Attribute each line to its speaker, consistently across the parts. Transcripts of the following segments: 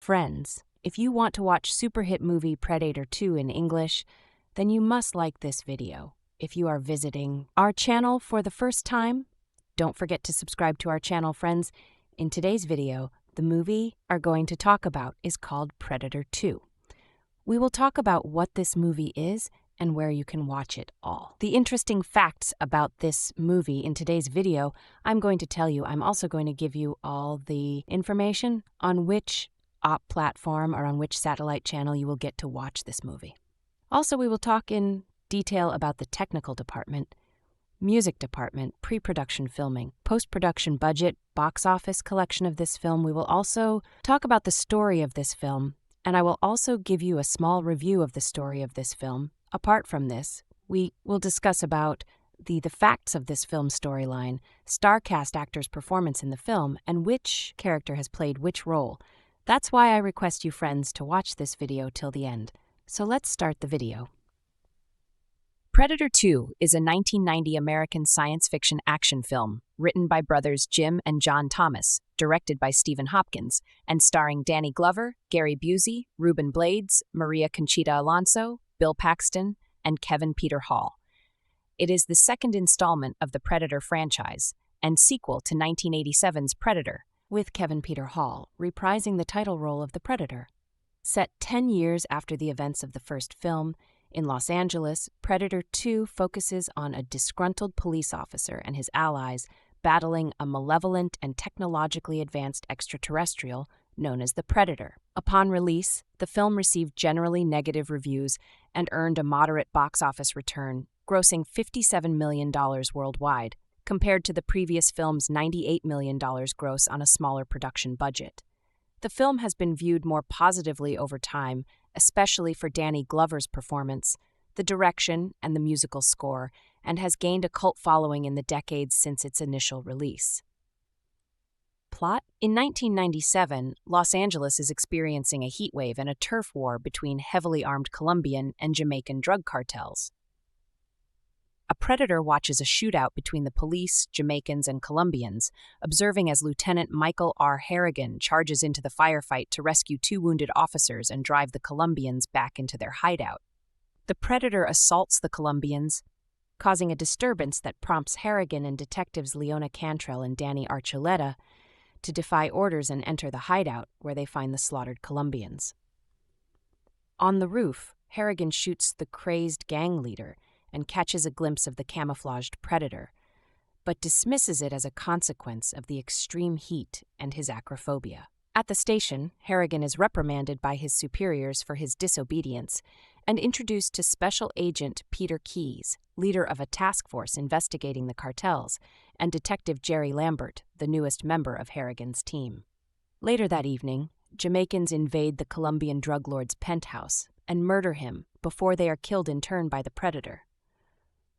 Speaker 1: Friends, if you want to watch super hit movie Predator 2 in English, then you must like this video. If you are visiting our channel for the first time, don't forget to subscribe to our channel, friends. In today's video, the movie we're going to talk about is called Predator 2. We will talk about what this movie is and where you can watch it all. The interesting facts about this movie in today's video, I'm going to tell you. I'm also going to give you all the information on which platform or on which satellite channel you will get to watch this movie. Also, we will talk in detail about the technical department, music department, pre-production filming, post-production budget, box office collection of this film. We will also talk about the story of this film, and I will also give you a small review of the story of this film. Apart from this, we will discuss about the facts of this film storyline, star cast actors' performance in the film, and which character has played which role. That's why I request you friends to watch this video till the end. So let's start the video. Predator 2 is a 1990 American science fiction action film written by brothers Jim and John Thomas, directed by Stephen Hopkins, and starring Danny Glover, Gary Busey, Rubén Blades, Maria Conchita Alonso, Bill Paxton, and Kevin Peter Hall. It is the second installment of the Predator franchise and sequel to 1987's Predator, with Kevin Peter Hall reprising the title role of the Predator. Set 10 years after the events of the first film, in Los Angeles, Predator 2 focuses on a disgruntled police officer and his allies battling a malevolent and technologically advanced extraterrestrial known as the Predator. Upon release, the film received generally negative reviews and earned a moderate box office return, grossing $57 million worldwide, compared to the previous film's $98 million gross on a smaller production budget. The film has been viewed more positively over time, especially for Danny Glover's performance, the direction, and the musical score, and has gained a cult following in the decades since its initial release. Plot? In 1997, Los Angeles is experiencing a heat wave and a turf war between heavily armed Colombian and Jamaican drug cartels. A predator watches a shootout between the police, Jamaicans, and Colombians, observing as Lieutenant Michael R. Harrigan charges into the firefight to rescue two wounded officers and drive the Colombians back into their hideout. The predator assaults the Colombians, causing a disturbance that prompts Harrigan and detectives Leona Cantrell and Danny Archuleta to defy orders and enter the hideout, where they find the slaughtered Colombians. On the roof, Harrigan shoots the crazed gang leader and catches a glimpse of the camouflaged predator, but dismisses it as a consequence of the extreme heat and his acrophobia. At the station, Harrigan is reprimanded by his superiors for his disobedience and introduced to Special Agent Peter Keyes, leader of a task force investigating the cartels, and Detective Jerry Lambert, the newest member of Harrigan's team. Later that evening, Jamaicans invade the Colombian drug lord's penthouse and murder him before they are killed in turn by the predator.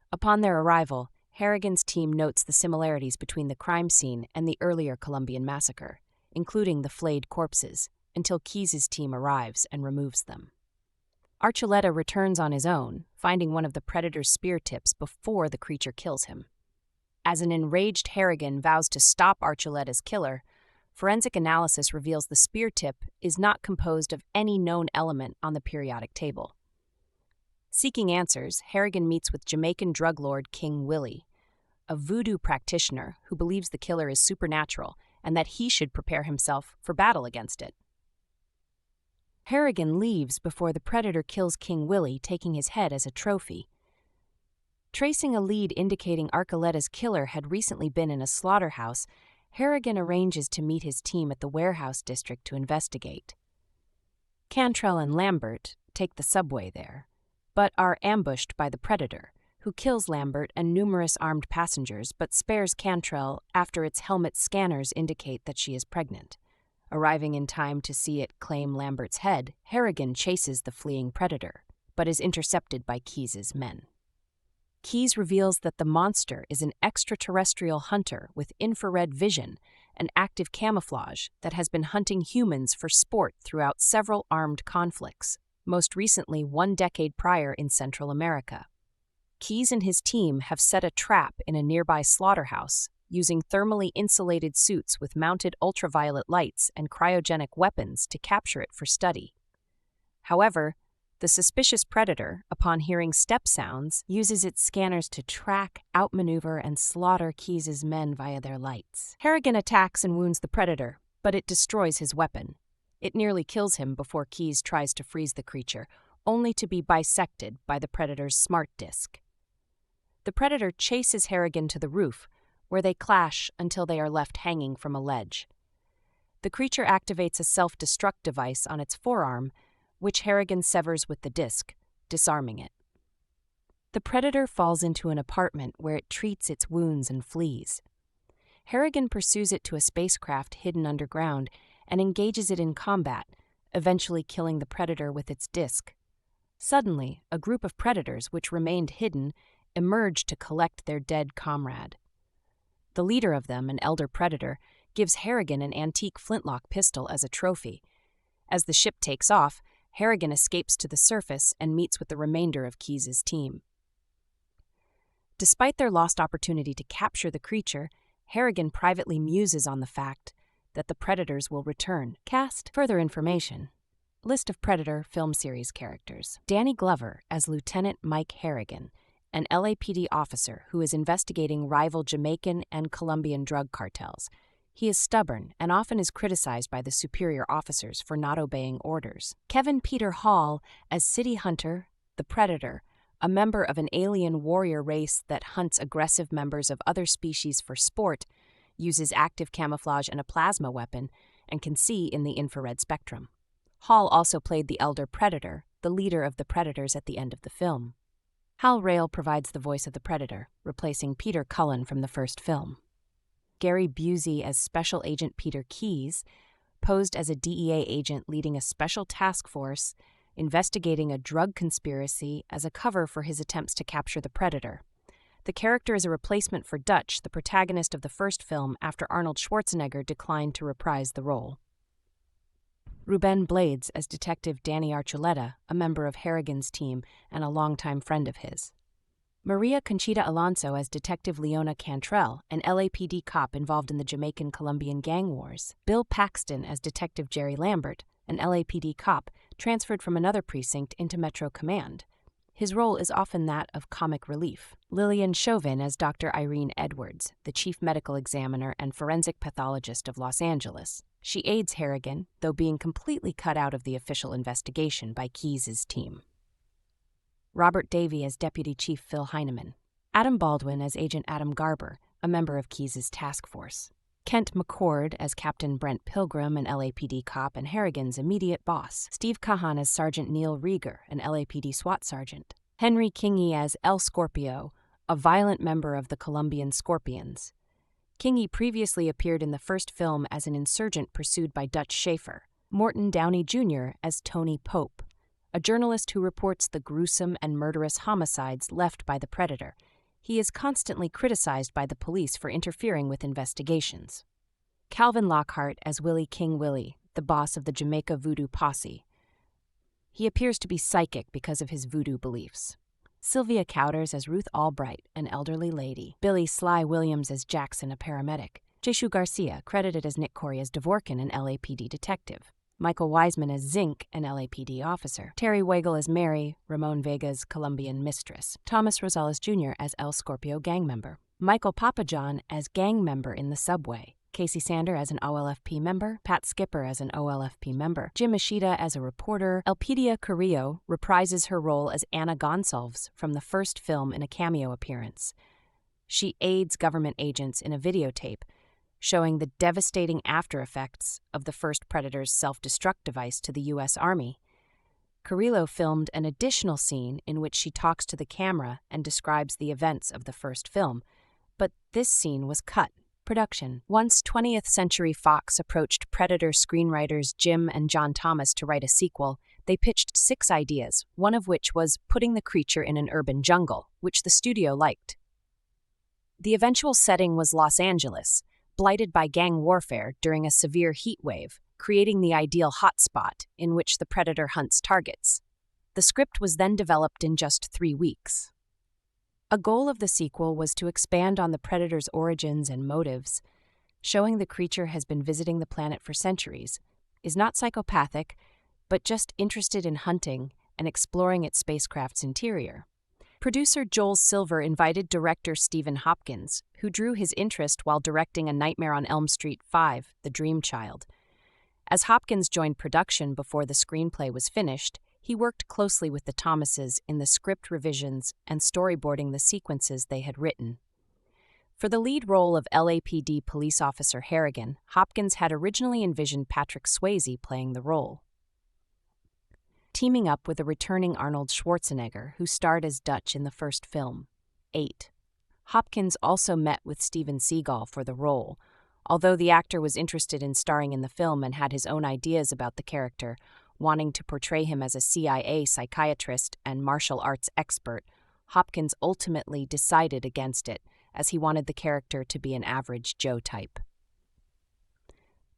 Speaker 1: Upon their arrival, Harrigan's team notes the similarities between the crime scene and the earlier Colombian massacre, including the flayed corpses, until Keyes' team arrives and removes them. Archuleta returns on his own, finding one of the predator's spear tips before the creature kills him. As an enraged Harrigan vows to stop Archuleta's killer, forensic analysis reveals the spear tip is not composed of any known element on the periodic table. Seeking answers, Harrigan meets with Jamaican drug lord King Willie, a voodoo practitioner who believes the killer is supernatural and that he should prepare himself for battle against it. Harrigan leaves before the predator kills King Willie, taking his head as a trophy. Tracing a lead indicating Archuleta's killer had recently been in a slaughterhouse, Harrigan arranges to meet his team at the warehouse district to investigate. Cantrell and Lambert take the subway there, but are ambushed by the predator, who kills Lambert and numerous armed passengers but spares Cantrell after its helmet scanners indicate that she is pregnant. Arriving in time to see it claim Lambert's head, Harrigan chases the fleeing predator, but is intercepted by Keyes' men. Keyes reveals that the monster is an extraterrestrial hunter with infrared vision and active camouflage that has been hunting humans for sport throughout several armed conflicts, most recently 1 decade prior in Central America. Keyes and his team have set a trap in a nearby slaughterhouse using thermally insulated suits with mounted ultraviolet lights and cryogenic weapons to capture it for study. However, the suspicious predator, upon hearing step sounds, uses its scanners to track, outmaneuver, and slaughter Keyes' men via their lights. Harrigan attacks and wounds the predator, but it destroys his weapon. It nearly kills him before Keyes tries to freeze the creature, only to be bisected by the predator's smart disc. The predator chases Harrigan to the roof, where they clash until they are left hanging from a ledge. The creature activates a self-destruct device on its forearm, which Harrigan severs with the disc, disarming it. The predator falls into an apartment where it treats its wounds and flees. Harrigan pursues it to a spacecraft hidden underground and engages it in combat, eventually killing the predator with its disc. Suddenly, a group of predators, which remained hidden, emerge to collect their dead comrade. The leader of them, an elder predator, gives Harrigan an antique flintlock pistol as a trophy. As the ship takes off, Harrigan escapes to the surface and meets with the remainder of Keyes' team. Despite their lost opportunity to capture the creature, Harrigan privately muses on the fact that the predators will return. Cast. Further information. List of Predator film series characters. Danny Glover as Lieutenant Mike Harrigan, an LAPD officer who is investigating rival Jamaican and Colombian drug cartels. He is stubborn and often is criticized by the superior officers for not obeying orders. Kevin Peter Hall as City Hunter, the Predator, a member of an alien warrior race that hunts aggressive members of other species for sport, uses active camouflage and a plasma weapon, and can see in the infrared spectrum. Hall also played the elder Predator, the leader of the Predators at the end of the film. Hal Rail provides the voice of the Predator, replacing Peter Cullen from the first film. Gary Busey as Special Agent Peter Keyes, posed as a DEA agent leading a special task force investigating a drug conspiracy as a cover for his attempts to capture the Predator. The character is a replacement for Dutch, the protagonist of the first film, after Arnold Schwarzenegger declined to reprise the role. Rubén Blades as Detective Danny Archuleta, a member of Harrigan's team and a longtime friend of his. Maria Conchita Alonso as Detective Leona Cantrell, an LAPD cop involved in the Jamaican-Colombian gang wars. Bill Paxton as Detective Jerry Lambert, an LAPD cop transferred from another precinct into Metro Command. His role is often that of comic relief. Lillian Chauvin as Dr. Irene Edwards, the chief medical examiner and forensic pathologist of Los Angeles. She aids Harrigan, though being completely cut out of the official investigation by Keyes' team. Robert Davey as Deputy Chief Phil Heineman. Adam Baldwin as Agent Adam Garber, a member of Keyes' task force. Kent McCord as Captain Brent Pilgrim, an LAPD cop and Harrigan's immediate boss. Steve Kahan as Sergeant Neil Rieger, an LAPD SWAT sergeant. Henry Kingy as El Scorpio, a violent member of the Colombian Scorpions. Kingy previously appeared in the first film as an insurgent pursued by Dutch Schaefer. Morton Downey Jr. as Tony Pope, a journalist who reports the gruesome and murderous homicides left by the Predator. He is constantly criticized by the police for interfering with investigations. Calvin Lockhart as Willie King Willie, the boss of the Jamaica Voodoo Posse. He appears to be psychic because of his voodoo beliefs. Sylvia Cowders as Ruth Albright, an elderly lady. Billy Sly Williams as Jackson, a paramedic. Jeshu Garcia, credited as Nick Corey as Dvorkin, an LAPD detective. Michael Wiseman as Zink, an LAPD officer. Terry Weigel as Mary, Ramon Vega's Colombian mistress. Thomas Rosales Jr. as El Scorpio gang member. Michael Papajohn as gang member in the subway. Casey Sander as an OLFP member. Pat Skipper as an OLFP member. Jim Ishida as a reporter. Elpidia Carrillo reprises her role as Anna Gonsalves from the first film in a cameo appearance. She aids government agents in a videotape showing the devastating after-effects of the first Predator's self-destruct device to the U.S. Army. Carrillo filmed an additional scene in which she talks to the camera and describes the events of the first film, but this scene was cut. Production. Once 20th Century Fox approached Predator screenwriters Jim and John Thomas to write a sequel, they pitched 6 ideas, one of which was putting the creature in an urban jungle, which the studio liked. The eventual setting was Los Angeles, blighted by gang warfare during a severe heat wave, creating the ideal hotspot in which the Predator hunts targets. The script was then developed in just 3 weeks. A goal of the sequel was to expand on the predator's origins and motives, showing the creature has been visiting the planet for centuries, is not psychopathic, but just interested in hunting and exploring its spacecraft's interior. Producer Joel Silver invited director Stephen Hopkins, who drew his interest while directing A Nightmare on Elm Street 5, The Dream Child. As Hopkins joined production before the screenplay was finished, he worked closely with the Thomases in the script revisions and storyboarding the sequences they had written. For the lead role of LAPD police officer Harrigan, Hopkins had originally envisioned Patrick Swayze playing the role, teaming up with a returning Arnold Schwarzenegger, who starred as Dutch in the first film, 8. Hopkins also met with Steven Seagal for the role. Although the actor was interested in starring in the film and had his own ideas about the character, wanting to portray him as a CIA psychiatrist and martial arts expert, Hopkins ultimately decided against it, as he wanted the character to be an average Joe type.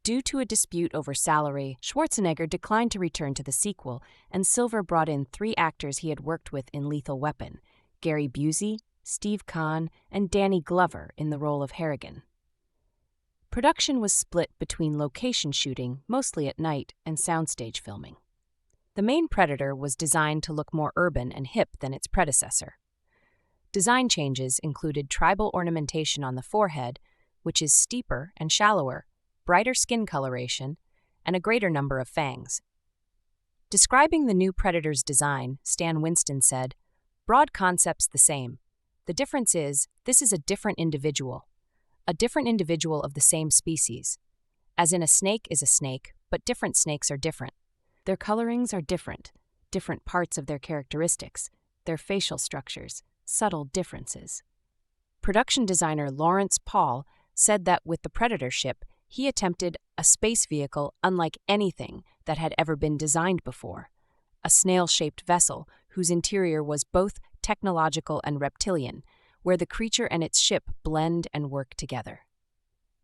Speaker 1: Due to a dispute over salary, Schwarzenegger declined to return to the sequel, and Silver brought in 3 actors he had worked with in Lethal Weapon: Gary Busey, Steve Caan, and Danny Glover in the role of Harrigan. Production was split between location shooting, mostly at night, and soundstage filming. The main Predator was designed to look more urban and hip than its predecessor. Design changes included tribal ornamentation on the forehead, which is steeper and shallower, brighter skin coloration, and a greater number of fangs. Describing the new Predator's design, Stan Winston said, "Broad concept's the same. The difference is, this is a different individual of the same species. As in, a snake is a snake, but different snakes are different. Their colorings are different parts of their characteristics, their facial structures, subtle differences." Production designer Lawrence Paul said that with the Predator ship, he attempted a space vehicle unlike anything that had ever been designed before, a snail-shaped vessel whose interior was both technological and reptilian, where the creature and its ship blend and work together.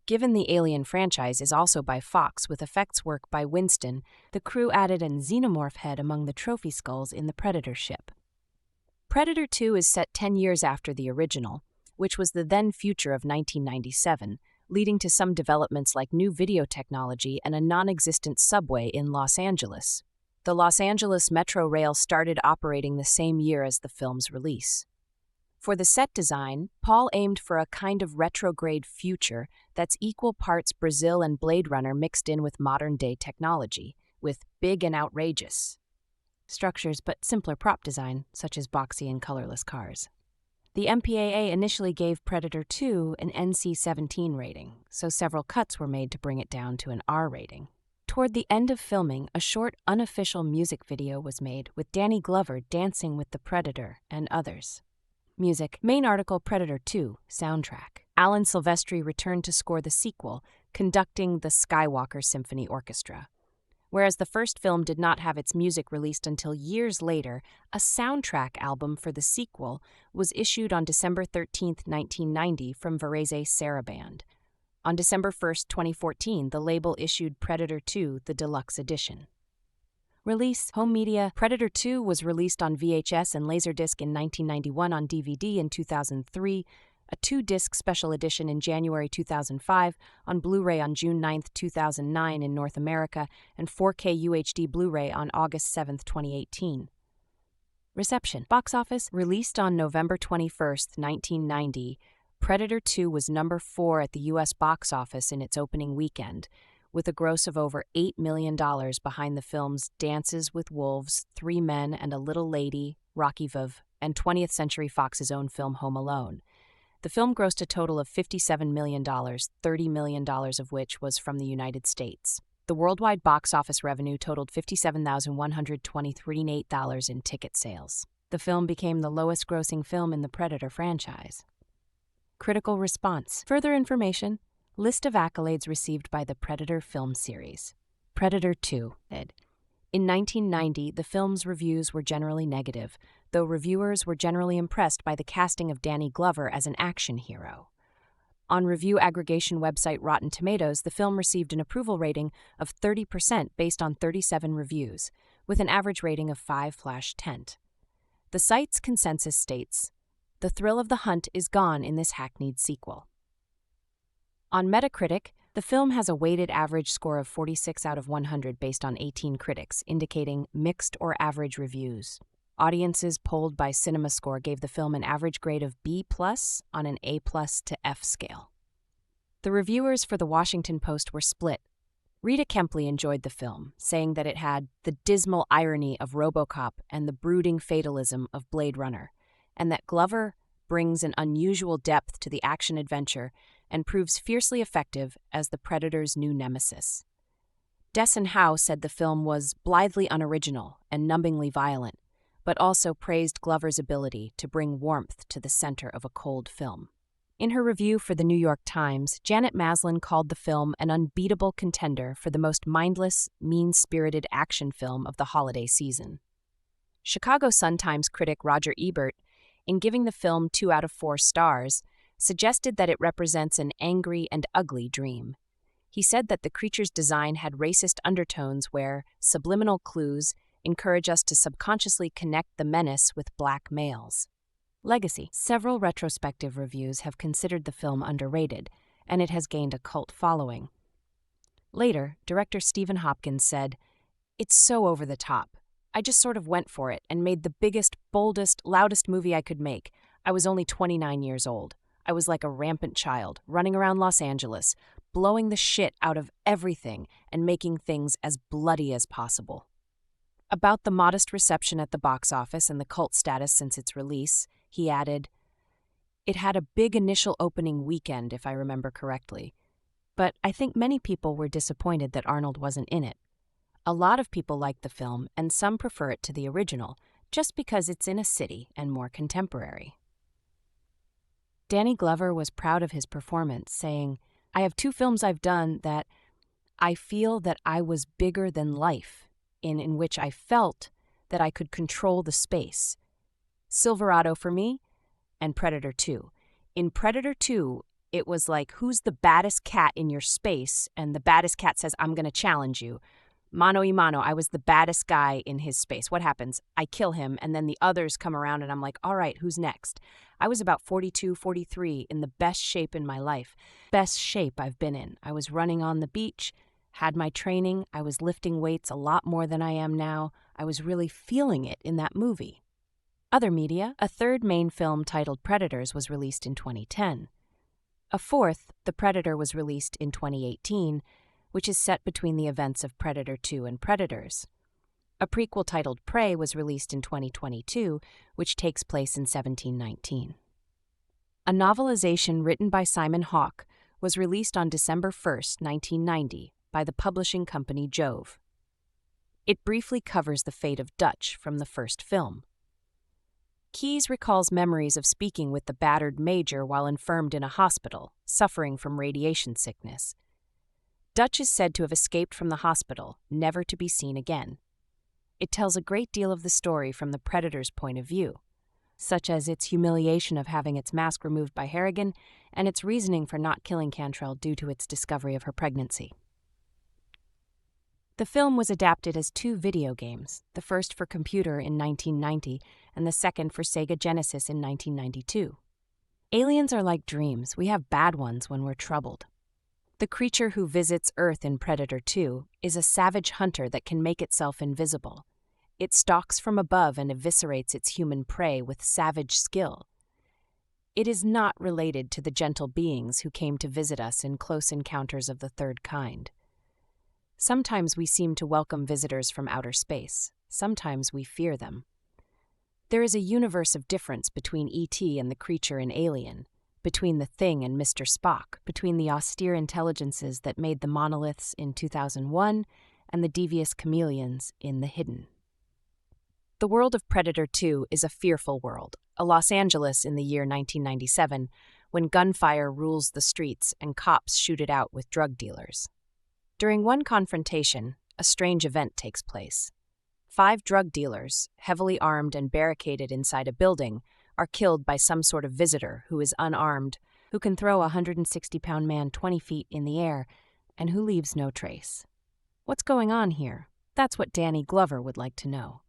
Speaker 1: Given the Alien franchise is also by Fox with effects work by Winston, the crew added a xenomorph head among the trophy skulls in the Predator ship. Predator 2 is set 10 years after the original, which was the then future of 1997, leading to some developments like new video technology and a non-existent subway in Los Angeles. The Los Angeles Metro Rail started operating the same year as the film's release. For the set design, Paul aimed for a kind of retrograde future that's equal parts Brazil and Blade Runner mixed in with modern-day technology, with big and outrageous structures but simpler prop design, such as boxy and colorless cars. The MPAA initially gave Predator 2 an NC-17 rating, so several cuts were made to bring it down to an R rating. Toward the end of filming, a short, unofficial music video was made with Danny Glover dancing with the Predator and others. Music. Main article: Predator 2 soundtrack. Alan Silvestri returned to score the sequel, conducting the Skywalker Symphony Orchestra. Whereas the first film did not have its music released until years later, a soundtrack album for the sequel was issued on December 13, 1990 from Varese Saraband. On December 1, 2014, the label issued Predator 2, the deluxe edition. Release. Home media. Predator 2 was released on VHS and Laserdisc in 1991, on DVD in 2003, a 2-disc special edition in January 2005, on Blu-ray on June 9, 2009 in North America, and 4K UHD Blu-ray on August 7, 2018. Reception. Box office. Released on November 21, 1990, Predator 2 was number 4 at the U.S. box office in its opening weekend, with a gross of over $8 million behind the films Dances with Wolves, 3 Men and a Little Lady, Rocky Viv, and 20th Century Fox's own film Home Alone. The film grossed a total of $57 million, $30 million of which was from the United States. The worldwide box office revenue totaled $57,123 in ticket sales. The film became the lowest-grossing film in the Predator franchise. Critical response. Further information. List of accolades received by the Predator film series. Predator 2. In 1990, the film's reviews were generally negative, though reviewers were generally impressed by the casting of Danny Glover as an action hero. On review aggregation website Rotten Tomatoes, the film received an approval rating of 30% based on 37 reviews, with an average rating of 5/10. The site's consensus states, The thrill of the hunt is gone in this hackneyed sequel. On Metacritic, the film has a weighted average score of 46 out of 100 based on 18 critics, indicating mixed or average reviews. Audiences polled by CinemaScore gave the film an average grade of B+ on an A+ to F scale. The reviewers for The Washington Post were split. Rita Kempley enjoyed the film, saying that it had the dismal irony of RoboCop and the brooding fatalism of Blade Runner, and that Glover brings an unusual depth to the action-adventure and proves fiercely effective as the Predator's new nemesis. Desson Howe said the film was blithely unoriginal and numbingly violent, but also praised Glover's ability to bring warmth to the center of a cold film. In her review for the New York Times, Janet Maslin called the film an unbeatable contender for the most mindless, mean-spirited action film of the holiday season. Chicago Sun-Times critic Roger Ebert, in giving the film 2 out of 4 stars, suggested that it represents an angry and ugly dream. He said that the creature's design had racist undertones where subliminal clues encourage us to subconsciously connect the menace with black males. Legacy. Several retrospective reviews have considered the film underrated, and it has gained a cult following. Later, director Stephen Hopkins said, "It's so over the top. I just sort of went for it and made the biggest, boldest, loudest movie I could make. I was only 29 years old. I was like a rampant child, running around Los Angeles, blowing the shit out of everything and making things as bloody as possible." About the modest reception at the box office and the cult status since its release, he added, "It had a big initial opening weekend, if I remember correctly. But I think many people were disappointed that Arnold wasn't in it. A lot of people like the film, and some prefer it to the original, just because it's in a city and more contemporary." Danny Glover was proud of his performance, saying, "I have 2 films I've done that I feel that I was bigger than life, in which I felt that I could control the space. Silverado for me, and Predator 2. In Predator 2, it was like, who's the baddest cat in your space? And the baddest cat says, I'm going to challenge you. Mano y mano, I was the baddest guy in his space. What happens? I kill him, and then the others come around, and I'm like, all right, who's next? I was about 42, 43, in the best shape in my life. Best shape I've been in. I was running on the beach, had my training, I was lifting weights a lot more than I am now. I was really feeling it in that movie." Other media, a third main film titled Predators was released in 2010. A fourth, The Predator, was released in 2018, which is set between the events of Predator 2 and Predators. A prequel titled Prey was released in 2022, which takes place in 1719. A novelization written by Simon Hawke was released on December 1, 1990, by the publishing company Jove. It briefly covers the fate of Dutch from the first film. Keyes recalls memories of speaking with the battered Major while infirmed in a hospital, suffering from radiation sickness. Dutch is said to have escaped from the hospital, never to be seen again. It tells a great deal of the story from the Predator's point of view, such as its humiliation of having its mask removed by Harrigan and its reasoning for not killing Cantrell due to its discovery of her pregnancy. The film was adapted as 2 video games, the first for computer in 1990 and the second for Sega Genesis in 1992. Aliens are like dreams. We have bad ones when we're troubled. The creature who visits Earth in Predator 2 is a savage hunter that can make itself invisible. It stalks from above and eviscerates its human prey with savage skill. It is not related to the gentle beings who came to visit us in Close Encounters of the Third Kind. Sometimes we seem to welcome visitors from outer space. Sometimes we fear them. There is a universe of difference between E.T. and the creature in Alien, between the Thing and Mr. Spock, between the austere intelligences that made the monoliths in 2001 and the devious chameleons in The Hidden. The world of Predator 2 is a fearful world, a Los Angeles in the year 1997, when gunfire rules the streets and cops shoot it out with drug dealers. During one confrontation, a strange event takes place. 5 drug dealers, heavily armed and barricaded inside a building, are killed by some sort of visitor who is unarmed, who can throw a 160-pound man 20 feet in the air, and who leaves no trace. What's going on here? That's what Danny Glover would like to know.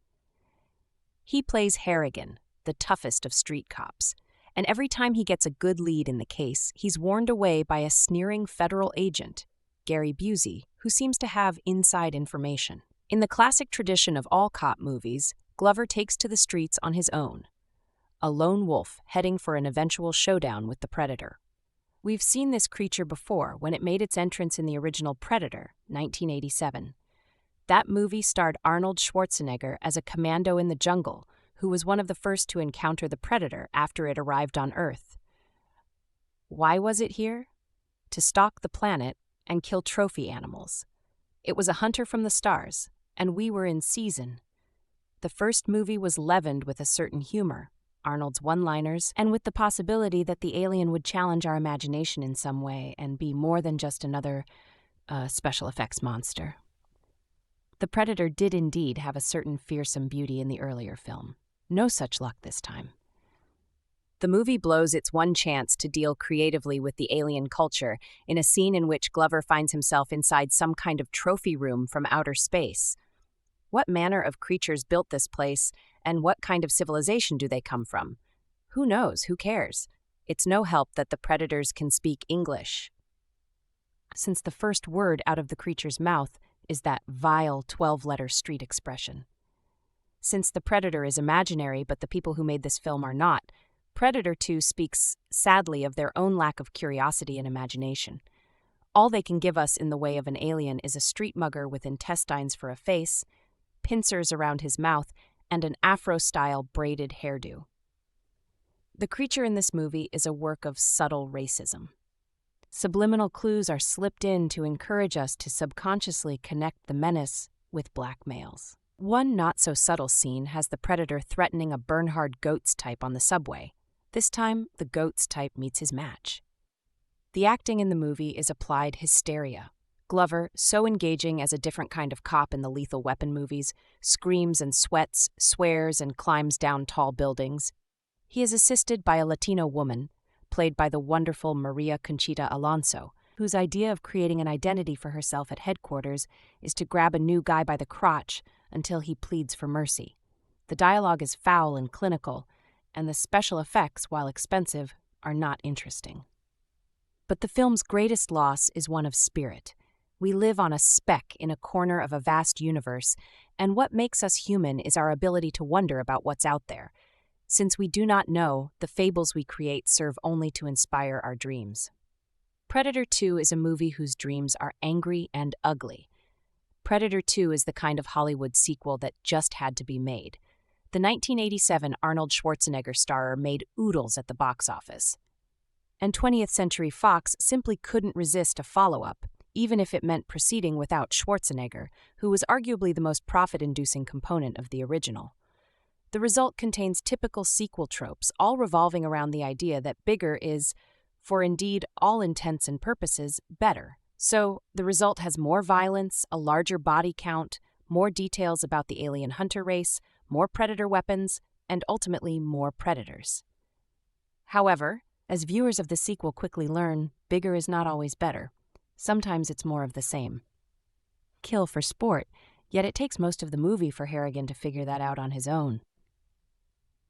Speaker 1: He plays Harrigan, the toughest of street cops. And every time he gets a good lead in the case, he's warned away by a sneering federal agent, Gary Busey, who seems to have inside information. In the classic tradition of all cop movies, Glover takes to the streets on his own, a lone wolf heading for an eventual showdown with the Predator. We've seen this creature before when it made its entrance in the original Predator, 1987. That movie starred Arnold Schwarzenegger as a commando in the jungle who was one of the first to encounter the Predator after it arrived on Earth. Why was it here? To stalk the planet and kill trophy animals. It was a hunter from the stars, and we were in season. The first movie was leavened with a certain humor, Arnold's one-liners, and with the possibility that the alien would challenge our imagination in some way and be more than just another special effects monster. The Predator did indeed have a certain fearsome beauty in the earlier film. No such luck this time. The movie blows its one chance to deal creatively with the alien culture in a scene in which Glover finds himself inside some kind of trophy room from outer space. What manner of creatures built this place, and what kind of civilization do they come from? Who knows? Who cares? It's no help that the predators can speak English, since the first word out of the creature's mouth is that vile 12-letter street expression. Since the Predator is imaginary but the people who made this film are not, Predator 2 speaks sadly of their own lack of curiosity and imagination. All they can give us in the way of an alien is a street mugger with intestines for a face, pincers around his mouth, and an Afro-style braided hairdo. The creature in this movie is a work of subtle racism. Subliminal clues are slipped in to encourage us to subconsciously connect the menace with black males. One not-so-subtle scene has the Predator threatening a Bernhard Goetz type on the subway. This time, the Goetz type meets his match. The acting in the movie is applied hysteria. Glover, so engaging as a different kind of cop in the Lethal Weapon movies, screams and sweats, swears, and climbs down tall buildings. He is assisted by a Latino woman, played by the wonderful Maria Conchita Alonso, whose idea of creating an identity for herself at headquarters is to grab a new guy by the crotch until he pleads for mercy. The dialogue is foul and clinical, and the special effects, while expensive, are not interesting. But the film's greatest loss is one of spirit. We live on a speck in a corner of a vast universe, and what makes us human is our ability to wonder about what's out there. Since we do not know, the fables we create serve only to inspire our dreams. Predator 2 is a movie whose dreams are angry and ugly. Predator 2 is the kind of Hollywood sequel that just had to be made. The 1987 Arnold Schwarzenegger starrer made oodles at the box office. And 20th Century Fox simply couldn't resist a follow-up, even if it meant proceeding without Schwarzenegger, who was arguably the most profit-inducing component of the original. The result contains typical sequel tropes, all revolving around the idea that bigger is, for indeed all intents and purposes, better. So, the result has more violence, a larger body count, more details about the alien hunter race, more predator weapons, and ultimately more predators. However, as viewers of the sequel quickly learn, bigger is not always better. Sometimes it's more of the same. Kill for sport, yet it takes most of the movie for Harrigan to figure that out on his own.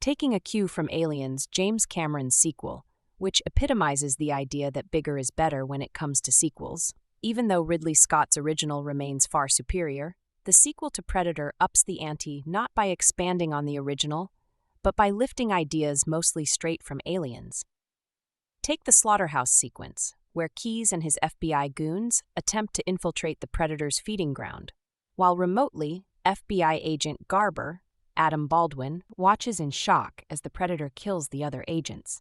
Speaker 1: Taking a cue from Aliens, James Cameron's sequel, which epitomizes the idea that bigger is better when it comes to sequels. Even though Ridley Scott's original remains far superior, the sequel to Predator ups the ante not by expanding on the original, but by lifting ideas mostly straight from Aliens. Take the slaughterhouse sequence, where Keyes and his FBI goons attempt to infiltrate the Predator's feeding ground, while remotely, FBI agent Garber, Adam Baldwin, watches in shock as the Predator kills the other agents.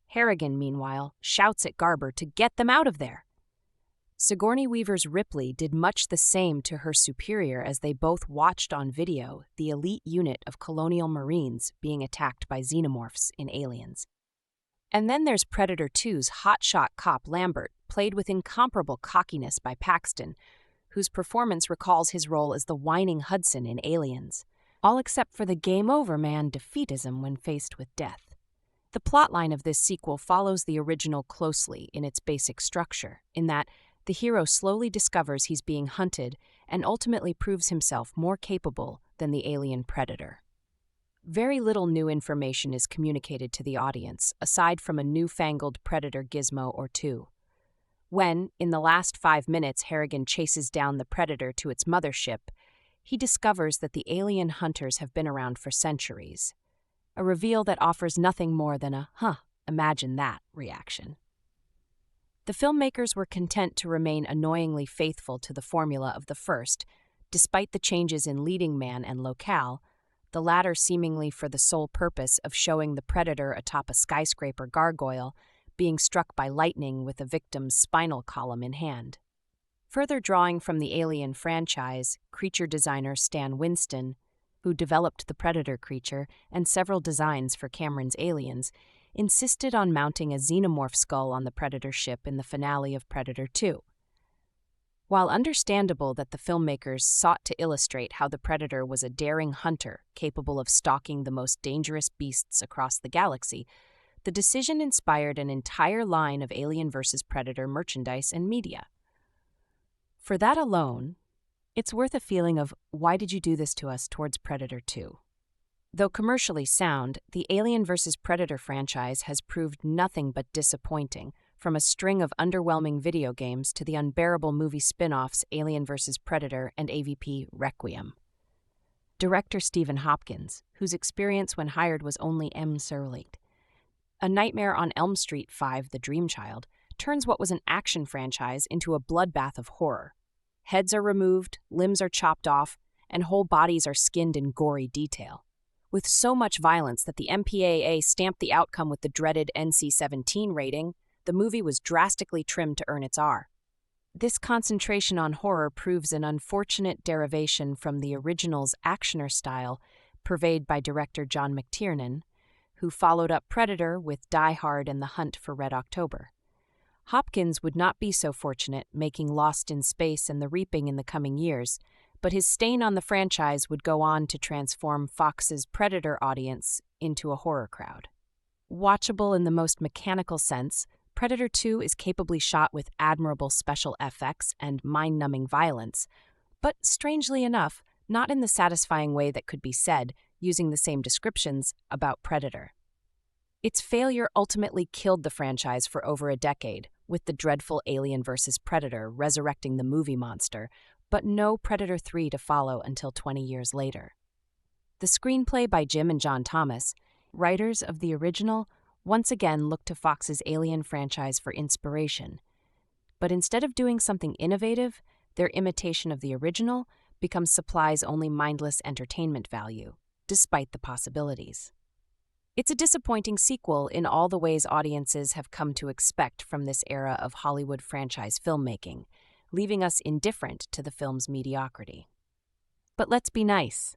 Speaker 1: Harrigan, meanwhile, shouts at Garber to get them out of there. Sigourney Weaver's Ripley did much the same to her superior as they both watched on video the elite unit of colonial Marines being attacked by xenomorphs in Aliens. And then there's Predator 2's hotshot cop Lambert, played with incomparable cockiness by Paxton, whose performance recalls his role as the whining Hudson in Aliens, all except for the game-over-man defeatism when faced with death. The plotline of this sequel follows the original closely in its basic structure, in that the hero slowly discovers he's being hunted and ultimately proves himself more capable than the alien predator. Very little new information is communicated to the audience, aside from a newfangled predator gizmo or two. When, in the last 5 minutes, Harrigan chases down the predator to its mothership, he discovers that the alien hunters have been around for centuries. A reveal that offers nothing more than a, huh, imagine that reaction. The filmmakers were content to remain annoyingly faithful to the formula of the first, despite the changes in leading man and locale, the latter seemingly for the sole purpose of showing the predator atop a skyscraper gargoyle being struck by lightning with a victim's spinal column in hand. Further drawing from the Alien franchise, creature designer Stan Winston, who developed the Predator creature and several designs for Cameron's Aliens, insisted on mounting a xenomorph skull on the Predator ship in the finale of Predator 2. While understandable that the filmmakers sought to illustrate how the Predator was a daring hunter capable of stalking the most dangerous beasts across the galaxy, the decision inspired an entire line of Alien vs. Predator merchandise and media. For that alone, it's worth a feeling of, why did you do this to us towards Predator 2? Though commercially sound, the Alien vs. Predator franchise has proved nothing but disappointing, from a string of underwhelming video games to the unbearable movie spin-offs Alien vs. Predator and AVP Requiem. Director Stephen Hopkins, whose experience when hired was only surly. A Nightmare on Elm Street 5, The Dream Child, turns what was an action franchise into a bloodbath of horror. Heads are removed, limbs are chopped off, and whole bodies are skinned in gory detail. With so much violence that the MPAA stamped the outcome with the dreaded NC-17 rating, the movie was drastically trimmed to earn its R. This concentration on horror proves an unfortunate derivation from the original's actioner style, purveyed by director John McTiernan, who followed up Predator with Die Hard and The Hunt for Red October. Hopkins would not be so fortunate, making Lost in Space and The Reaping in the coming years, but his stain on the franchise would go on to transform Fox's Predator audience into a horror crowd. Watchable in the most mechanical sense, Predator 2 is capably shot with admirable special effects and mind-numbing violence, but strangely enough, not in the satisfying way that could be said, using the same descriptions, about Predator. Its failure ultimately killed the franchise for over a decade, with the dreadful Alien vs. Predator resurrecting the movie monster, but no Predator 3 to follow until 20 years later. The screenplay by Jim and John Thomas, writers of the original, once again looked to Fox's Alien franchise for inspiration. But instead of doing something innovative, their imitation of the original becomes Supply's only mindless entertainment value, despite the possibilities. It's a disappointing sequel in all the ways audiences have come to expect from this era of Hollywood franchise filmmaking, leaving us indifferent to the film's mediocrity. But let's be nice.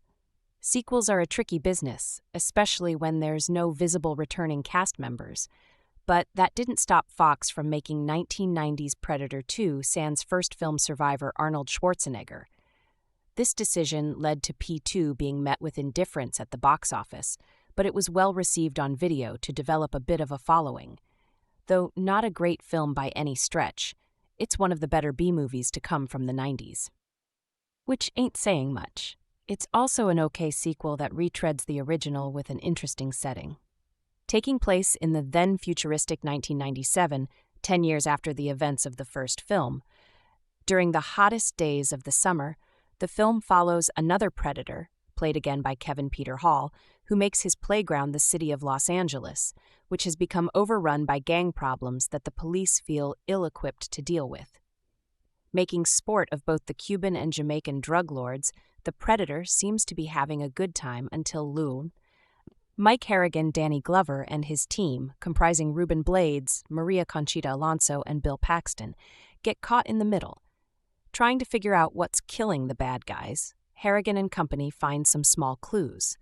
Speaker 1: Sequels are a tricky business, especially when there's no visible returning cast members. But that didn't stop Fox from making 1990's Predator 2 sans first film survivor Arnold Schwarzenegger. This decision led to P2 being met with indifference at the box office, but it was well received on video to develop a bit of a following. Though not a great film by any stretch, it's one of the better B-movies to come from the 90s. Which ain't saying much. It's also an okay sequel that retreads the original with an interesting setting. Taking place in the then-futuristic 1997, 10 years after the events of the first film, during the hottest days of the summer, the film follows another Predator, played again by Kevin Peter Hall, who makes his playground the city of Los Angeles, which has become overrun by gang problems that the police feel ill-equipped to deal with. Making sport of both the Cuban and Jamaican drug lords, the Predator seems to be having a good time until Mike Harrigan, Danny Glover, and his team, comprising Rubén Blades, Maria Conchita Alonso, and Bill Paxton, get caught in the middle. Trying to figure out what's killing the bad guys, Harrigan and company find some small clues.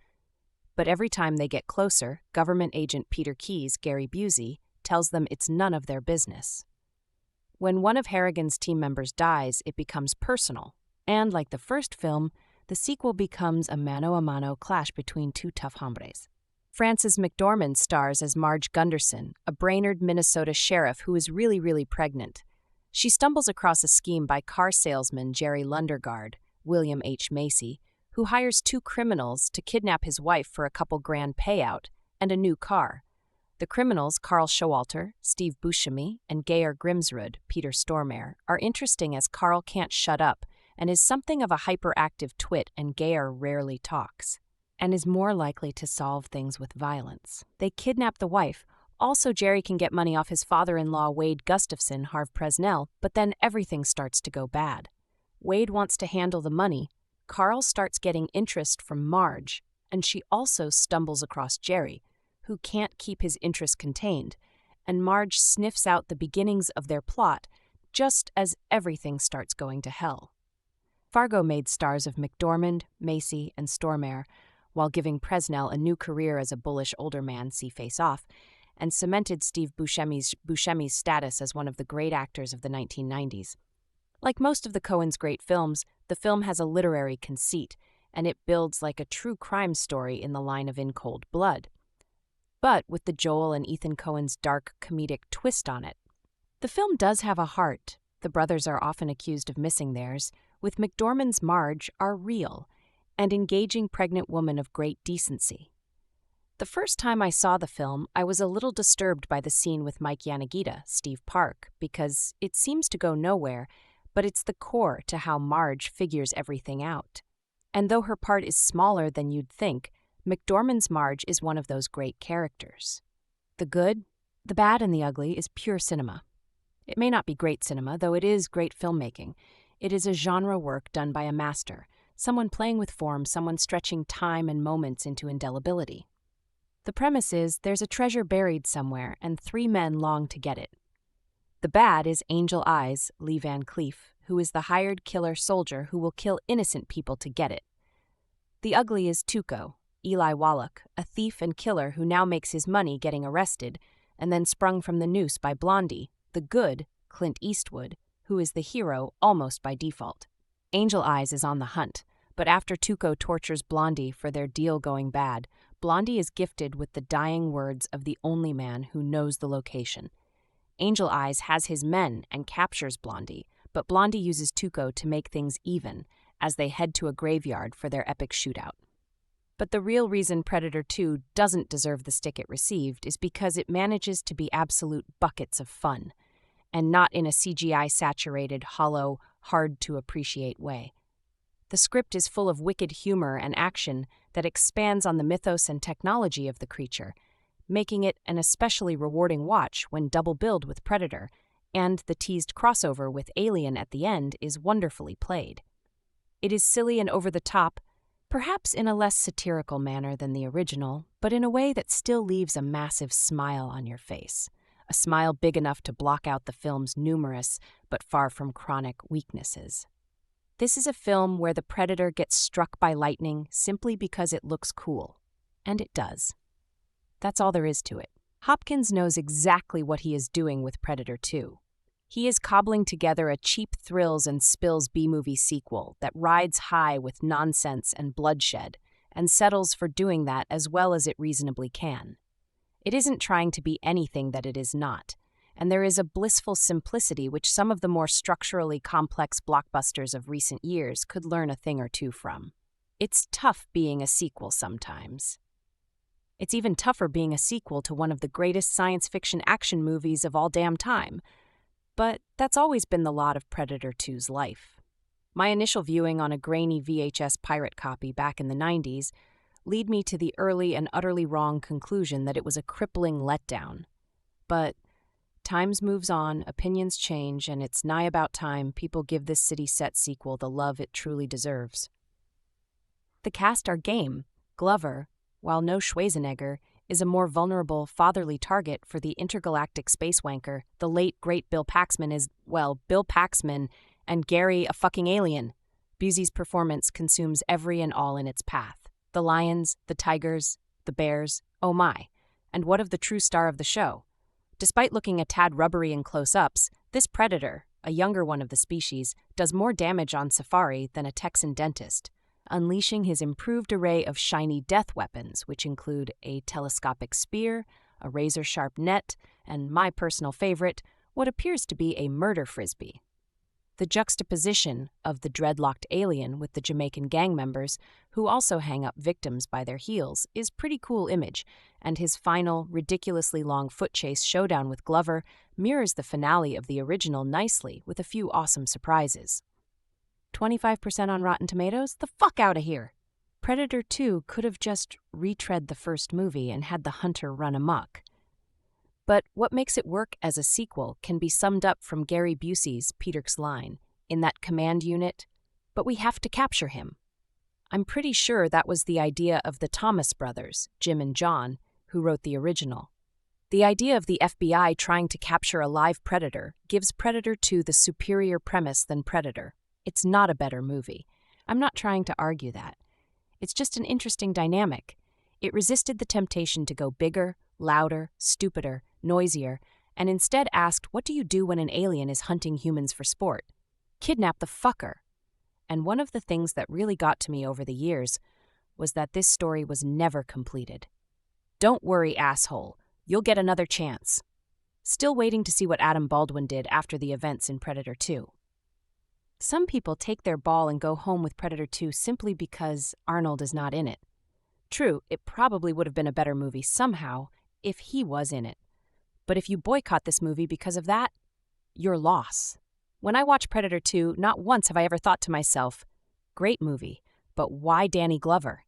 Speaker 1: But every time they get closer, government agent Peter Keyes, Gary Busey, tells them it's none of their business. When one of Harrigan's team members dies, it becomes personal, and like the first film, the sequel becomes a mano-a-mano clash between two tough hombres. Frances McDormand stars as Marge Gunderson, a Brainerd, Minnesota sheriff who is really pregnant. She stumbles across a scheme by car salesman Jerry Lundergaard, William H. Macy, who hires two criminals to kidnap his wife for a couple grand payout and a new car. The criminals, Carl Showalter, Steve Buscemi, and Geir Grimsrud, Peter Stormare, are interesting as Carl can't shut up and is something of a hyperactive twit, and Geir rarely talks and is more likely to solve things with violence. They kidnap the wife. Also, Jerry can get money off his father-in-law, Wade Gustafson, Harv Presnell, but then everything starts to go bad. Wade wants to handle the money. Carl starts getting interest from Marge, and she also stumbles across Jerry, who can't keep his interest contained, and Marge sniffs out the beginnings of their plot just as everything starts going to hell. Fargo made stars of McDormand, Macy, and Stormare, while giving Presnell a new career as a bullish older man, see Face Off, and cemented Steve Buscemi's status as one of the great actors of the 1990s. Like most of the Coens' great films, the film has a literary conceit, and it builds like a true crime story in the line of In Cold Blood, but with the Joel and Ethan Coen's dark, comedic twist on it. The film does have a heart. The brothers are often accused of missing theirs, with McDormand's Marge are real, and engaging pregnant woman of great decency. The first time I saw the film, I was a little disturbed by the scene with Mike Yanagita, Steve Park, because it seems to go nowhere, but it's the core to how Marge figures everything out. And though her part is smaller than you'd think, McDormand's Marge is one of those great characters. The good, the bad, and the ugly is pure cinema. It may not be great cinema, though it is great filmmaking. It is a genre work done by a master, someone playing with form, someone stretching time and moments into indelibility. The premise is there's a treasure buried somewhere, and three men long to get it. The bad is Angel Eyes, Lee Van Cleef, who is the hired killer soldier who will kill innocent people to get it. The ugly is Tuco, Eli Wallach, a thief and killer who now makes his money getting arrested and then sprung from the noose by Blondie. The good, Clint Eastwood, who is the hero almost by default. Angel Eyes is on the hunt, but after Tuco tortures Blondie for their deal going bad, Blondie is gifted with the dying words of the only man who knows the location. Angel Eyes has his men and captures Blondie, but Blondie uses Tuco to make things even as they head to a graveyard for their epic shootout. But the real reason Predator 2 doesn't deserve the stick it received is because it manages to be absolute buckets of fun, and not in a CGI-saturated, hollow, hard-to-appreciate way. The script is full of wicked humor and action that expands on the mythos and technology of the creature, making it an especially rewarding watch when double-billed with Predator, and the teased crossover with Alien at the end is wonderfully played. It is silly and over-the-top, perhaps in a less satirical manner than the original, but in a way that still leaves a massive smile on your face, a smile big enough to block out the film's numerous but far from chronic weaknesses. This is a film where the Predator gets struck by lightning simply because it looks cool, and it does. That's all there is to it. Hopkins knows exactly what he is doing with Predator 2. He is cobbling together a cheap thrills and spills B-movie sequel that rides high with nonsense and bloodshed, and settles for doing that as well as it reasonably can. It isn't trying to be anything that it is not, and there is a blissful simplicity which some of the more structurally complex blockbusters of recent years could learn a thing or two from. It's tough being a sequel sometimes. It's even tougher being a sequel to one of the greatest science fiction action movies of all damn time. But that's always been the lot of Predator 2's life. My initial viewing on a grainy VHS pirate copy back in the 90s lead me to the early and utterly wrong conclusion that it was a crippling letdown. But times moves on, opinions change, and it's nigh about time people give this city-set sequel the love it truly deserves. The cast are game. Glover, while no Schwarzenegger, is a more vulnerable, fatherly target for the intergalactic space wanker. The late, great Bill Paxman is, well, Bill Paxman, and Gary a fucking alien. Busey's performance consumes every and all in its path. The lions, the tigers, the bears, oh my. And what of the true star of the show? Despite looking a tad rubbery in close-ups, this Predator, a younger one of the species, does more damage on safari than a Texan dentist, unleashing his improved array of shiny death weapons, which include a telescopic spear, a razor-sharp net, and my personal favorite, what appears to be a murder frisbee. The juxtaposition of the dreadlocked alien with the Jamaican gang members, who also hang up victims by their heels, is pretty cool image, and his final, ridiculously long foot chase showdown with Glover mirrors the finale of the original nicely with a few awesome surprises. 25% on Rotten Tomatoes? The fuck out of here! Predator 2 could have just retread the first movie and had the hunter run amok. But what makes it work as a sequel can be summed up from Gary Busey's Peter's line, in that command unit, "But we have to capture him." I'm pretty sure that was the idea of the Thomas brothers, Jim and John, who wrote the original. The idea of the FBI trying to capture a live predator gives Predator 2 the superior premise than Predator. It's not a better movie. I'm not trying to argue that. It's just an interesting dynamic. It resisted the temptation to go bigger, louder, stupider, noisier, and instead asked, what do you do when an alien is hunting humans for sport? Kidnap the fucker. And one of the things that really got to me over the years was that this story was never completed. Don't worry, asshole. You'll get another chance. Still waiting to see what Adam Baldwin did after the events in Predator 2. Some people take their ball and go home with Predator 2 simply because Arnold is not in it. True, it probably would have been a better movie somehow if he was in it. But if you boycott this movie because of that, your loss. When I watch Predator 2, not once have I ever thought to myself, great movie, but why Danny Glover?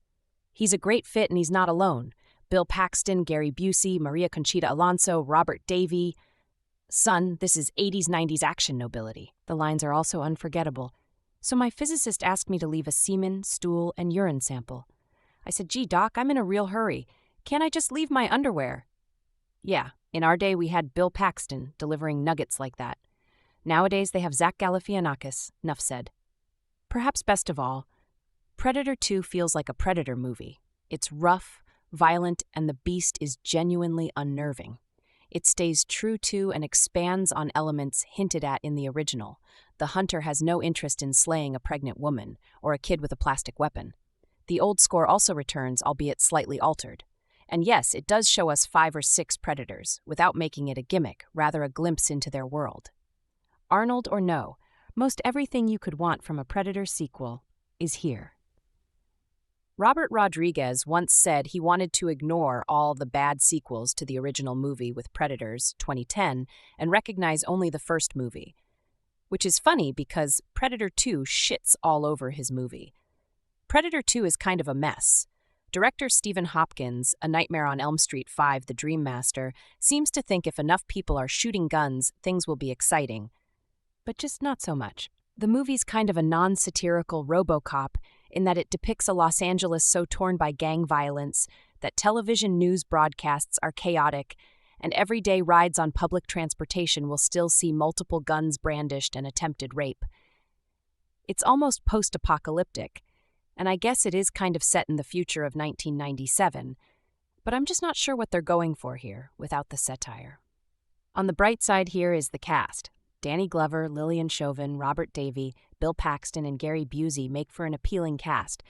Speaker 1: He's a great fit and he's not alone. Bill Paxton, Gary Busey, Maria Conchita Alonso, Robert Davey. Son, this is 80s, 90s action nobility. The lines are also unforgettable. So my physicist asked me to leave a semen, stool, and urine sample. I said, gee, Doc, I'm in a real hurry. Can't I just leave my underwear? Yeah, in our day we had Bill Paxton delivering nuggets like that. Nowadays they have Zach Galifianakis, nuff said. Perhaps best of all, Predator 2 feels like a Predator movie. It's rough, violent, and the beast is genuinely unnerving. It stays true to and expands on elements hinted at in the original. The hunter has no interest in slaying a pregnant woman or a kid with a plastic weapon. The old score also returns, albeit slightly altered. And yes, it does show us 5 or 6 predators, without making it a gimmick, rather a glimpse into their world. Arnold or no, most everything you could want from a Predator sequel is here. Robert Rodriguez once said he wanted to ignore all the bad sequels to the original movie with Predators 2010 and recognize only the first movie. Which is funny because Predator 2 shits all over his movie. Predator 2 is kind of a mess. Director Stephen Hopkins, A Nightmare on Elm Street 5, The Dream Master, seems to think if enough people are shooting guns, things will be exciting. But just not so much. The movie's kind of a non-satirical RoboCop in that it depicts a Los Angeles so torn by gang violence that television news broadcasts are chaotic and everyday rides on public transportation will still see multiple guns brandished and attempted rape. It's almost post-apocalyptic, and I guess it is kind of set in the future of 1997, but I'm just not sure what they're going for here without the satire. On the bright side here is the cast. Danny Glover, Lillian Chauvin, Robert Davey, Bill Paxton, and Gary Busey make for an appealing cast,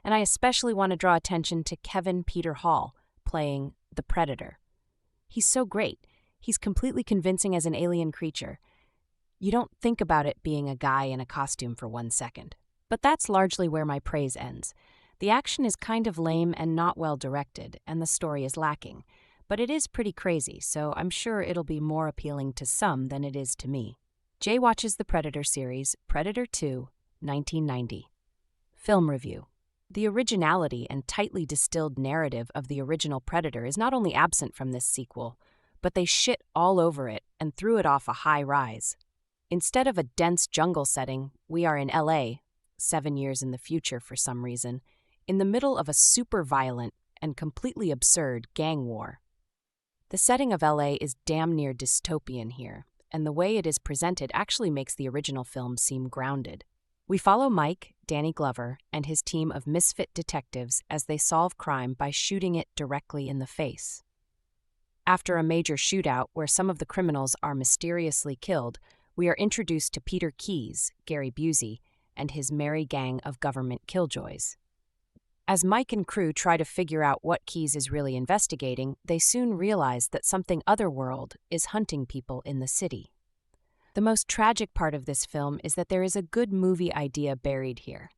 Speaker 1: and I especially want to draw attention to Kevin Peter Hall, playing the Predator. He's so great. He's completely convincing as an alien creature. You don't think about it being a guy in a costume for 1 second. But that's largely where my praise ends. The action is kind of lame and not well directed, and the story is lacking. But it is pretty crazy, so I'm sure it'll be more appealing to some than it is to me. Jay watches the Predator series, Predator 2, 1990. Film review. The originality and tightly distilled narrative of the original Predator is not only absent from this sequel, but they shit all over it and threw it off a high rise. Instead of a dense jungle setting, we are in LA, 7 years in the future for some reason, in the middle of a super violent and completely absurd gang war. The setting of LA is damn near dystopian here, and the way it is presented actually makes the original film seem grounded. We follow Mike, Danny Glover, and his team of misfit detectives as they solve crime by shooting it directly in the face. After a major shootout where some of the criminals are mysteriously killed, we are introduced to Peter Keyes, Gary Busey, and his merry gang of government killjoys. As Mike and crew try to figure out what Keyes is really investigating, they soon realize that something otherworld is hunting people in the city. The most tragic part of this film is that there is a good movie idea buried here.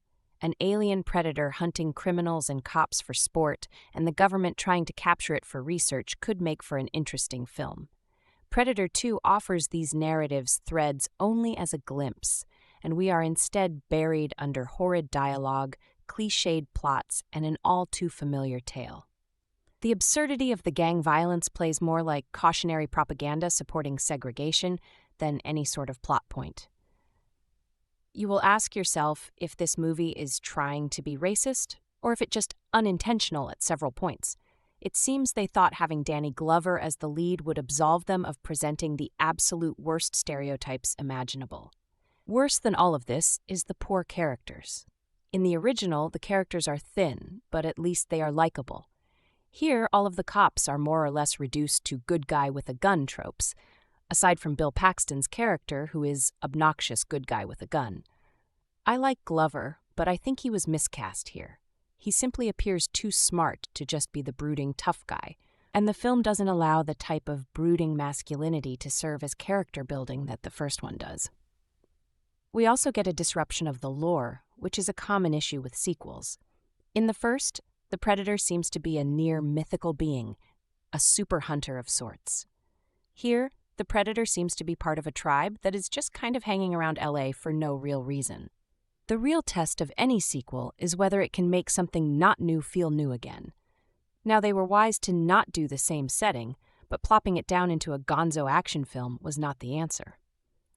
Speaker 1: An alien predator hunting criminals and cops for sport, and the government trying to capture it for research could make for an interesting film. Predator 2 offers these narratives threads only as a glimpse, and we are instead buried under horrid dialogue, cliched plots, and an all-too-familiar tale. The absurdity of the gang violence plays more like cautionary propaganda supporting segregation than any sort of plot point. You will ask yourself if this movie is trying to be racist, or if it's just unintentional at several points. It seems they thought having Danny Glover as the lead would absolve them of presenting the absolute worst stereotypes imaginable. Worse than all of this is the poor characters. In the original, the characters are thin, but at least they are likable. Here, all of the cops are more or less reduced to good guy with a gun tropes, aside from Bill Paxton's character, who is obnoxious good guy with a gun. I like Glover, but I think he was miscast here. He simply appears too smart to just be the brooding tough guy, and the film doesn't allow the type of brooding masculinity to serve as character building that the first one does. We also get a disruption of the lore, which is a common issue with sequels. In the first, the Predator seems to be a near mythical being, a super hunter of sorts. Here, the Predator seems to be part of a tribe that is just kind of hanging around LA for no real reason. The real test of any sequel is whether it can make something not new feel new again. Now, they were wise to not do the same setting, but plopping it down into a gonzo action film was not the answer.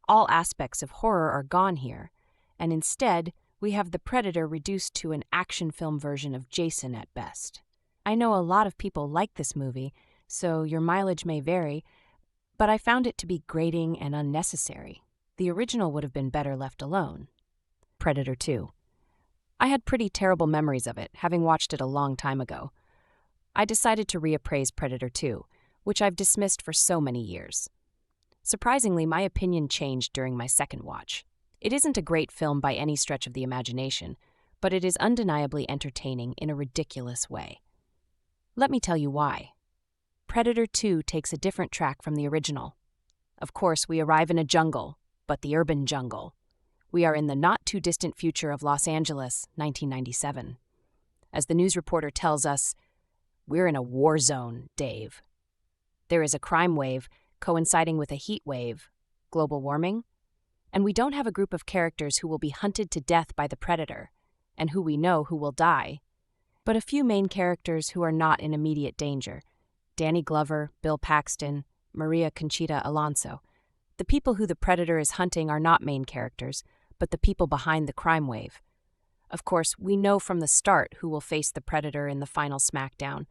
Speaker 1: All aspects of horror are gone here, and instead, we have the Predator reduced to an action film version of Jason at best. I know a lot of people like this movie, so your mileage may vary, but I found it to be grating and unnecessary. The original would have been better left alone. Predator 2. I had pretty terrible memories of it, having watched it a long time ago. I decided to reappraise Predator 2, which I've dismissed for so many years. Surprisingly, my opinion changed during my second watch. It isn't a great film by any stretch of the imagination, but it is undeniably entertaining in a ridiculous way. Let me tell you why. Predator 2 takes a different track from the original. Of course, we arrive in a jungle, but the urban jungle. We are in the not-too-distant future of Los Angeles, 1997. As the news reporter tells us, we're in a war zone, Dave. There is a crime wave coinciding with a heat wave, global warming, and we don't have a group of characters who will be hunted to death by the Predator, and who we know who will die, but a few main characters who are not in immediate danger. Danny Glover, Bill Paxton, Maria Conchita Alonso. The people who the Predator is hunting are not main characters, but the people behind the crime wave. Of course, we know from the start who will face the Predator in the final smackdown,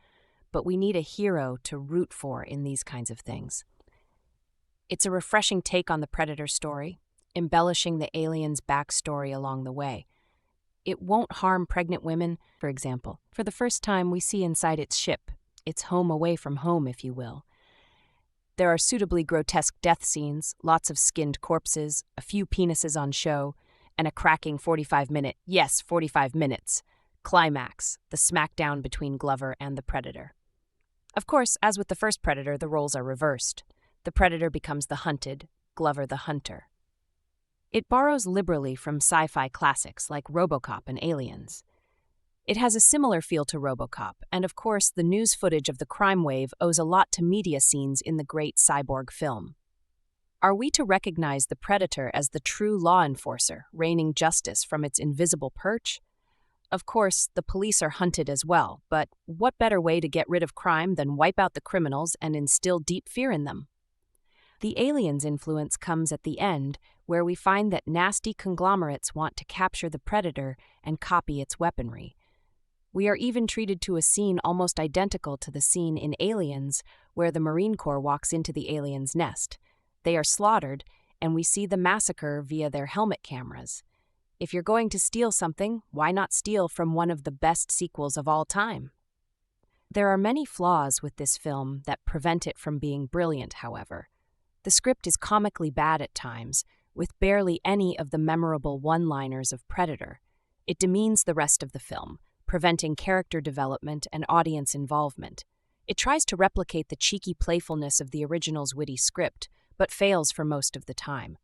Speaker 1: but we need a hero to root for in these kinds of things. It's a refreshing take on the Predator story, embellishing the alien's backstory along the way. It won't harm pregnant women, for example. For the first time, we see inside its ship, its home away from home, if you will. There are suitably grotesque death scenes, lots of skinned corpses, a few penises on show, and a cracking 45 minutes, climax, the smackdown between Glover and the Predator. Of course, as with the first Predator, the roles are reversed. The Predator becomes the hunted, Glover the hunter. It borrows liberally from sci-fi classics like RoboCop and Aliens. It has a similar feel to RoboCop, and of course, the news footage of the crime wave owes a lot to media scenes in the great cyborg film. Are we to recognize the Predator as the true law enforcer, raining justice from its invisible perch? Of course, the police are hunted as well, but what better way to get rid of crime than wipe out the criminals and instill deep fear in them? The aliens' influence comes at the end, where we find that nasty conglomerates want to capture the Predator and copy its weaponry. We are even treated to a scene almost identical to the scene in Aliens, where the Marine Corps walks into the aliens' nest. They are slaughtered, and we see the massacre via their helmet cameras. If you're going to steal something, why not steal from one of the best sequels of all time? There are many flaws with this film that prevent it from being brilliant, however. The script is comically bad at times, with barely any of the memorable one-liners of Predator. It demeans the rest of the film, preventing character development and audience involvement. It tries to replicate the cheeky playfulness of the original's witty script, but fails for most of the time.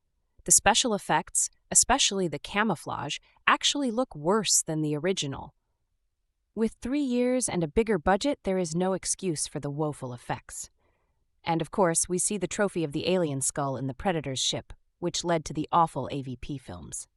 Speaker 1: The special effects, especially the camouflage, actually look worse than the original. With 3 years and a bigger budget, there is no excuse for the woeful effects. And of course, we see the trophy of the alien skull in the Predator's ship, which led to the awful AVP films.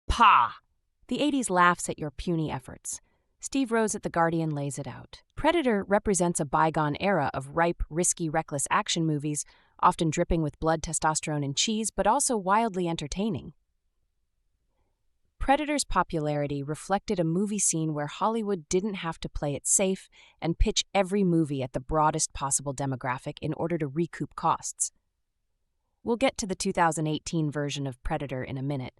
Speaker 1: Pah! The 80s laughs at your puny efforts. Steve Rose at The Guardian lays it out. Predator represents a bygone era of ripe, risky, reckless action movies, often dripping with blood, testosterone, and cheese, but also wildly entertaining. Predator's popularity reflected a movie scene where Hollywood didn't have to play it safe and pitch every movie at the broadest possible demographic in order to recoup costs. We'll get to the 2018 version of Predator in a minute.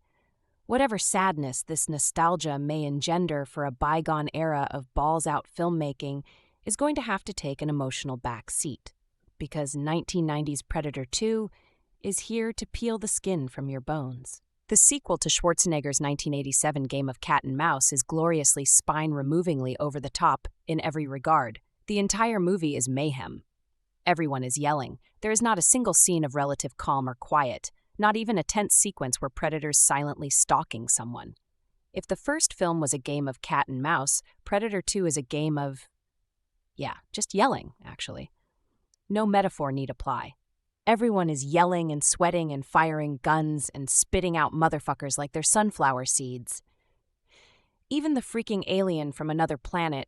Speaker 1: Whatever sadness this nostalgia may engender for a bygone era of balls-out filmmaking is going to have to take an emotional back seat, because 1990's Predator 2 is here to peel the skin from your bones. The sequel to Schwarzenegger's 1987 game of cat and mouse is gloriously spine-removingly over the top in every regard. The entire movie is mayhem. Everyone is yelling. There is not a single scene of relative calm or quiet, not even a tense sequence where Predator's silently stalking someone. If the first film was a game of cat and mouse, Predator 2 is a game of, just yelling, actually. No metaphor need apply. Everyone is yelling and sweating and firing guns and spitting out motherfuckers like they're sunflower seeds. Even the freaking alien from another planet,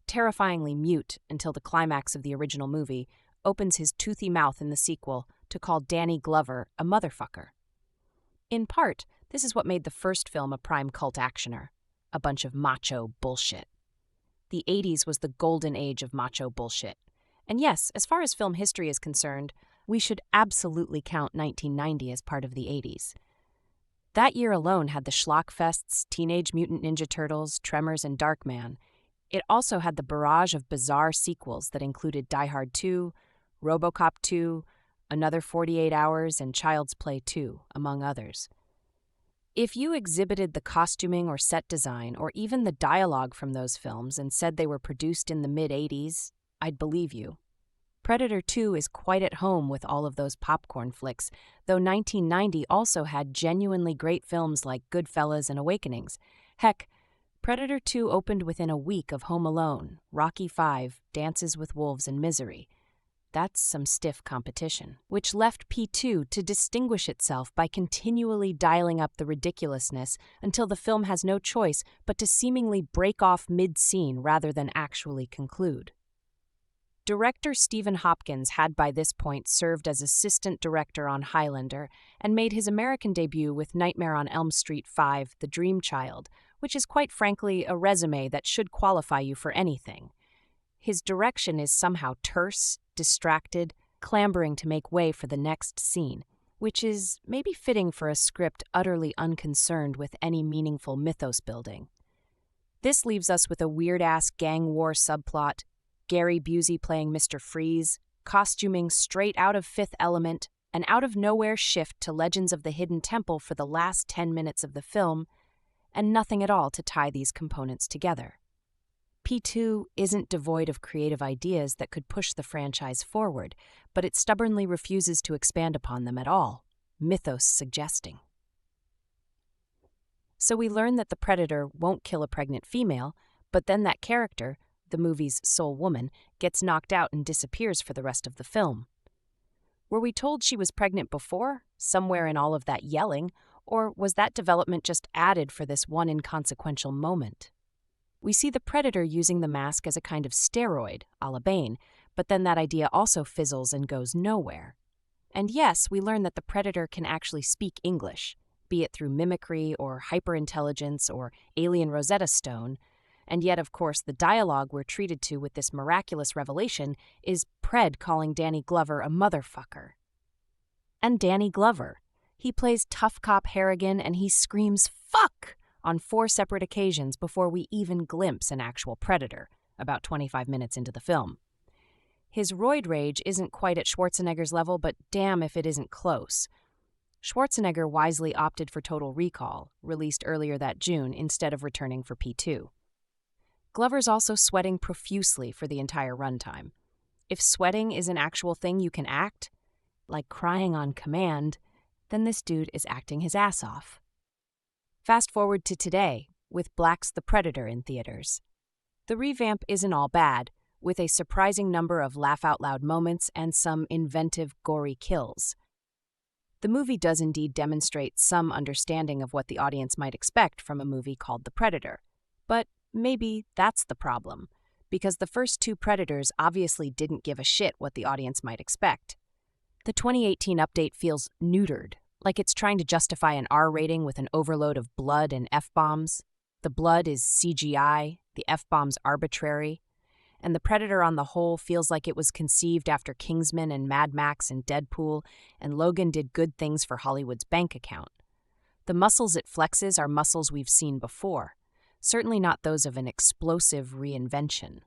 Speaker 1: terrifyingly mute until the climax of the original movie, opens his toothy mouth in the sequel to call Danny Glover a motherfucker. In part, this is what made the first film a prime cult actioner, a bunch of macho bullshit. The 80s was the golden age of macho bullshit. And yes, as far as film history is concerned, we should absolutely count 1990 as part of the 80s. That year alone had the Schlockfests, Teenage Mutant Ninja Turtles, Tremors, and Darkman. It also had the barrage of bizarre sequels that included Die Hard 2, RoboCop 2, Another 48 Hours, and Child's Play 2, among others. If you exhibited the costuming or set design or even the dialogue from those films and said they were produced in the mid-'80s, I'd believe you. Predator 2 is quite at home with all of those popcorn flicks, though 1990 also had genuinely great films like Goodfellas and Awakenings. Heck, Predator 2 opened within a week of Home Alone, Rocky V, Dances with Wolves, and Misery. That's some stiff competition, which left P2 to distinguish itself by continually dialing up the ridiculousness until the film has no choice but to seemingly break off mid-scene rather than actually conclude. Director Stephen Hopkins had by this point served as assistant director on Highlander and made his American debut with Nightmare on Elm Street 5, The Dream Child, which is quite frankly a resume that should qualify you for anything. His direction is somehow terse, distracted, clambering to make way for the next scene, which is maybe fitting for a script utterly unconcerned with any meaningful mythos building. This leaves us with a weird-ass gang war subplot, Gary Busey playing Mr. Freeze, costuming straight out of Fifth Element, an out-of-nowhere shift to Legends of the Hidden Temple for the last 10 minutes of the film, and nothing at all to tie these components together. P2 isn't devoid of creative ideas that could push the franchise forward, but it stubbornly refuses to expand upon them at all, mythos suggesting. So we learn that the Predator won't kill a pregnant female, but then that character, the movie's sole woman, gets knocked out and disappears for the rest of the film. Were we told she was pregnant before, somewhere in all of that yelling, or was that development just added for this one inconsequential moment? We see the Predator using the mask as a kind of steroid, a la Bane, but then that idea also fizzles and goes nowhere. And yes, we learn that the Predator can actually speak English, be it through mimicry or hyperintelligence or alien Rosetta Stone, and yet, of course, the dialogue we're treated to with this miraculous revelation is Pred calling Danny Glover a motherfucker. And Danny Glover. He plays tough cop Harrigan and he screams "fuck" on 4 separate occasions before we even glimpse an actual Predator, about 25 minutes into the film. His roid rage isn't quite at Schwarzenegger's level, but damn if it isn't close. Schwarzenegger wisely opted for Total Recall, released earlier that June, instead of returning for P2. Glover's also sweating profusely for the entire runtime. If sweating is an actual thing you can act, like crying on command, then this dude is acting his ass off. Fast forward to today, with Black's The Predator in theaters. The revamp isn't all bad, with a surprising number of laugh-out-loud moments and some inventive, gory kills. The movie does indeed demonstrate some understanding of what the audience might expect from a movie called The Predator. But maybe that's the problem, because the first 2 Predators obviously didn't give a shit what the audience might expect. The 2018 update feels neutered, like it's trying to justify an R rating with an overload of blood and F-bombs. The blood is CGI, the F-bombs arbitrary, and the Predator on the whole feels like it was conceived after Kingsman and Mad Max and Deadpool, and Logan did good things for Hollywood's bank account. The muscles it flexes are muscles we've seen before, certainly not those of an explosive reinvention.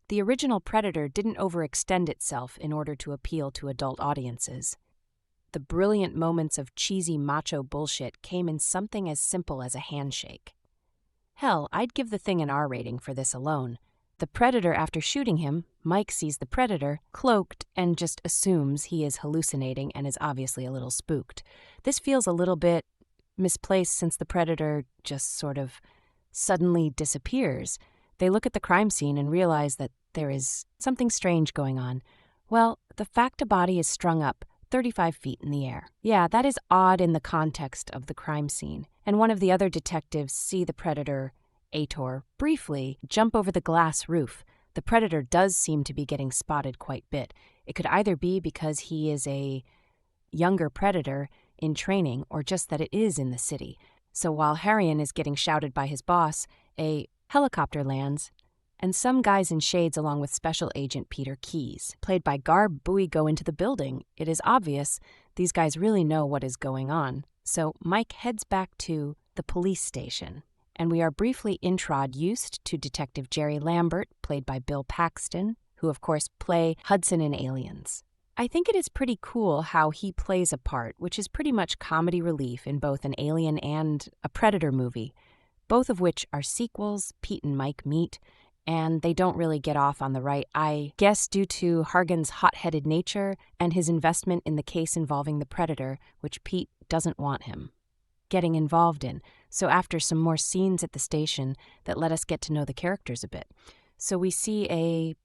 Speaker 1: The original Predator didn't overextend itself in order to appeal to adult audiences. The brilliant moments of cheesy macho bullshit came in something as simple as a handshake. Hell, I'd give the thing an R rating for this alone. The Predator, after shooting him, Mike sees the Predator, cloaked, and just assumes he is hallucinating and is obviously a little spooked. This feels a little bit misplaced since the Predator just sort of suddenly disappears. They look at the crime scene and realize that there is something strange going on. Well, the fact a body is strung up 35 feet in the air. Yeah, that is odd in the context of the crime scene. And one of the other detectives see the Predator, Ator, briefly jump over the glass roof. The Predator does seem to be getting spotted quite a bit. It could either be because he is a younger Predator in training or just that it is in the city. So while Harrigan is getting shouted by his boss, a helicopter lands, and some guys in shades along with Special Agent Peter Keyes, played by Garb Bowie, go into the building. It is obvious these guys really know what is going on. So Mike heads back to the police station, and we are briefly introduced to Detective Jerry Lambert, played by Bill Paxton, who of course play Hudson in Aliens. I think it is pretty cool how he plays a part, which is pretty much comedy relief in both an Alien and a Predator movie, both of which are sequels Pete and Mike meet, and they don't really get off on the right, I guess due to Hargan's hot-headed nature and his investment in the case involving the Predator, which Pete doesn't want him getting involved in. So after some more scenes at the station that let us get to know the characters a bit. So we see a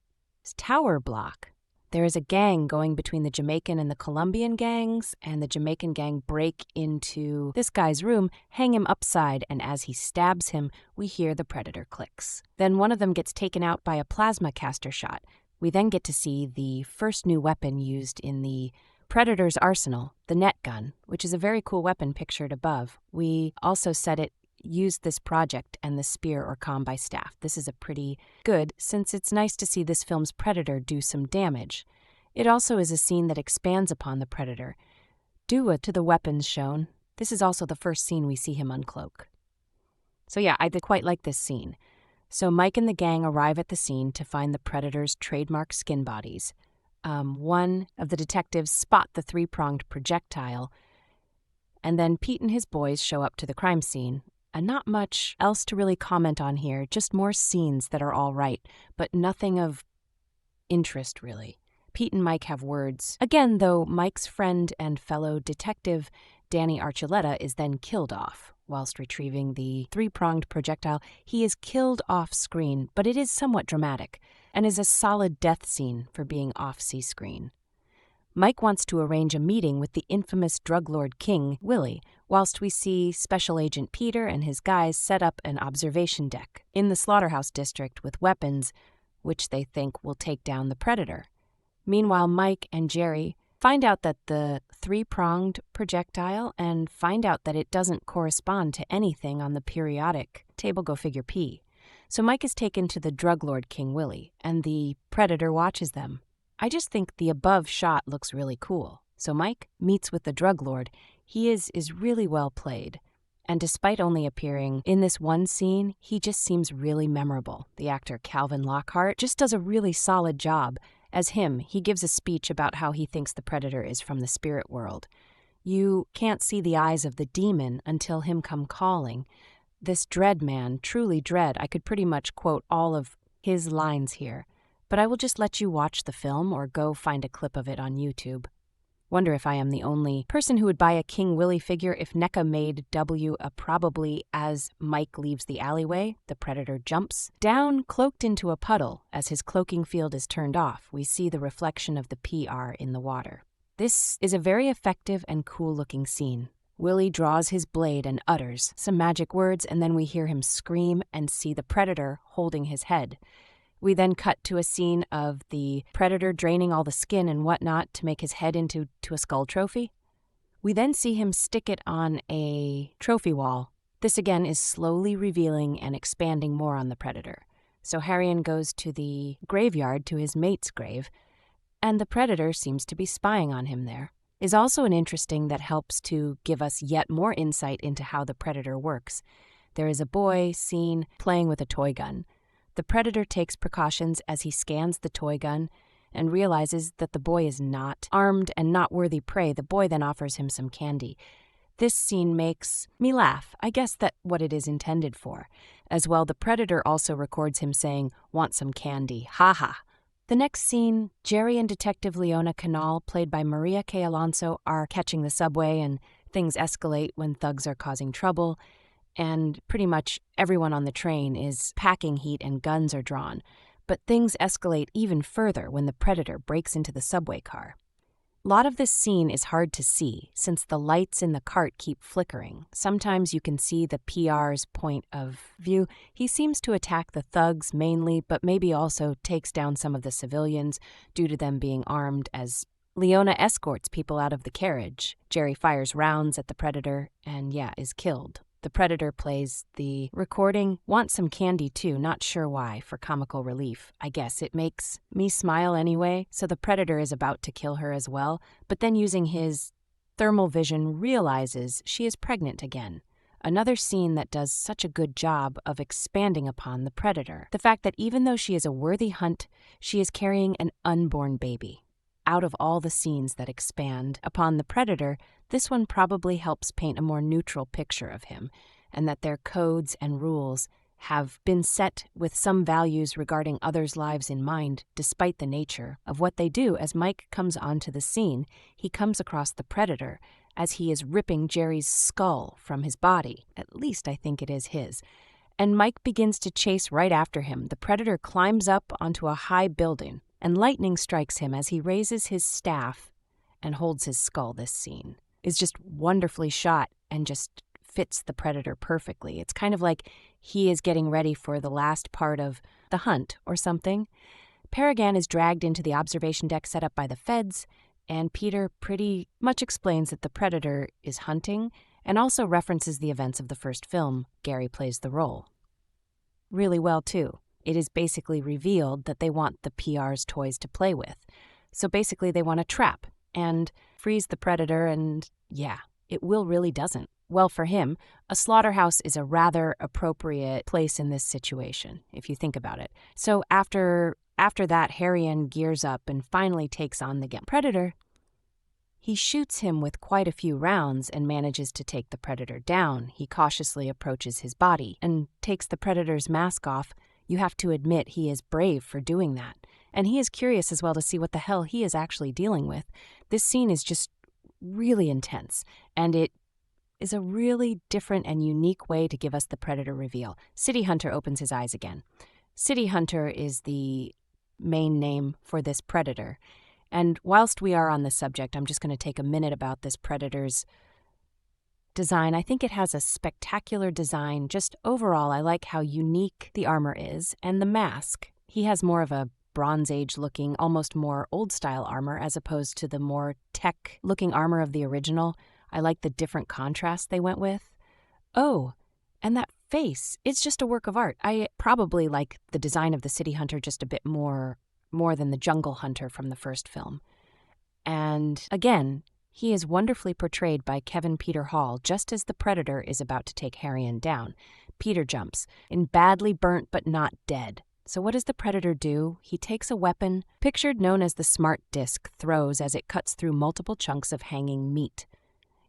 Speaker 1: tower block. There is a gang going between the Jamaican and the Colombian gangs, and the Jamaican gang break into this guy's room, hang him upside, and as he stabs him, we hear the Predator clicks. Then one of them gets taken out by a plasma caster shot. We then get to see the first new weapon used in the Predator's arsenal, the net gun, which is a very cool weapon pictured above. We also said it used this project and the spear or combi staff. This is a pretty good, since it's nice to see this film's Predator do some damage. It also is a scene that expands upon the Predator. Due to the weapons shown, this is also the first scene we see him uncloak. So yeah, I did quite like this scene. So Mike and the gang arrive at the scene to find the Predator's trademark skin bodies. One of the detectives spot the three-pronged projectile, and then Pete and his boys show up to the crime scene. And not much else to really comment on here, just more scenes that are all right, but nothing of interest, really. Pete and Mike have words. Again, though, Mike's friend and fellow detective, Danny Archuleta, is then killed off. Whilst retrieving the three-pronged projectile, he is killed off-screen, but it is somewhat dramatic, and is a solid death scene for off off-screen. Mike wants to arrange a meeting with the infamous drug lord king, Willie, whilst we see Special Agent Peter and his guys set up an observation deck in the slaughterhouse district with weapons which they think will take down the Predator. Meanwhile, Mike and Jerry find out that the three-pronged projectile and find out that it doesn't correspond to anything on the periodic table, go figure P. So Mike is taken to the drug lord King Willie, and the Predator watches them. I just think the above shot looks really cool. So Mike meets with the drug lord. He is really well played. And despite only appearing in this one scene, he just seems really memorable. The actor Calvin Lockhart just does a really solid job. As him, he gives a speech about how he thinks the Predator is from the spirit world. You can't see the eyes of the demon until him come calling. This dread man, truly dread, I could pretty much quote all of his lines here. But I will just let you watch the film or go find a clip of it on YouTube. Wonder if I am the only person who would buy a King Willie figure if NECA made W a probably as Mike leaves the alleyway, the Predator jumps down, cloaked into a puddle. As his cloaking field is turned off, we see the reflection of the PR in the water. This is a very effective and cool-looking scene. Willie draws his blade and utters some magic words, and then we hear him scream and see the Predator holding his head. We then cut to a scene of the Predator draining all the skin and whatnot to make his head into a skull trophy. We then see him stick it on a trophy wall. This again is slowly revealing and expanding more on the Predator. So Harrion goes to the graveyard, to his mate's grave, and the Predator seems to be spying on him there. Is also an interesting that helps to give us yet more insight into how the Predator works. There is a boy seen playing with a toy gun. The Predator takes precautions as he scans the toy gun and realizes that the boy is not armed and not worthy prey. The boy then offers him some candy. This scene makes me laugh. I guess that's what it is intended for. As well, the Predator also records him saying, "Want some candy, ha ha." The next scene, Jerry and Detective Leona Canal, played by Maria K. Alonso, are catching the subway, and things escalate when thugs are causing trouble. And pretty much everyone on the train is packing heat and guns are drawn. But things escalate even further when the Predator breaks into the subway car. A lot of this scene is hard to see since the lights in the cart keep flickering. Sometimes you can see the PR's point of view. He seems to attack the thugs mainly, but maybe also takes down some of the civilians due to them being armed as Leona escorts people out of the carriage. Jerry fires rounds at the Predator and, is killed. The Predator plays the recording, "Want some candy too," not sure why, for comical relief. I guess it makes me smile anyway, so the Predator is about to kill her as well, but then using his thermal vision realizes she is pregnant again. Another scene that does such a good job of expanding upon the predator. The fact that even though she is a worthy hunt, she is carrying an unborn baby. Out of all the scenes that expand upon the predator, this one probably helps paint a more neutral picture of him, and that their codes and rules have been set with some values regarding others' lives in mind, despite the nature of what they do. As Mike comes onto the scene, he comes across the predator as he is ripping Jerry's skull from his body. At least I think it is his. And Mike begins to chase right after him. The predator climbs up onto a high building, and lightning strikes him as he raises his staff and holds his skull. This scene is just wonderfully shot and just fits the predator perfectly. It's kind of like he is getting ready for the last part of the hunt or something. Paragan is dragged into the observation deck set up by the feds, and Peter pretty much explains that the predator is hunting and also references the events of the first film. Gary plays the role really well, too. It is basically revealed that they want the PR's toys to play with. So basically they want to trap and freeze the predator, and yeah, it will really doesn't. Well, for him, a slaughterhouse is a rather appropriate place in this situation, if you think about it. So after that, Harrion gears up and finally takes on the predator. He shoots him with quite a few rounds and manages to take the predator down. He cautiously approaches his body and takes the predator's mask off. You have to admit he is brave for doing that. And he is curious as well to see what the hell he is actually dealing with. This scene is just really intense, and it is a really different and unique way to give us the predator reveal. City Hunter opens his eyes again. City Hunter is the main name for this predator. And whilst we are on the subject, I'm just going to take a minute about this predator's design. I think it has a spectacular design. Just overall, I like how unique the armor is, and the mask. He has more of a Bronze Age looking, almost more old style armor as opposed to the more tech looking armor of the original. I like the different contrast they went with. Oh, and that face, it's just a work of art. I probably like the design of the City Hunter just a bit more than the Jungle Hunter from the first film. And again, he is wonderfully portrayed by Kevin Peter Hall just as the predator is about to take Harrion down. Peter jumps, in badly burnt but not dead. So what does the predator do? He takes a weapon, pictured known as the smart disc, throws as it cuts through multiple chunks of hanging meat.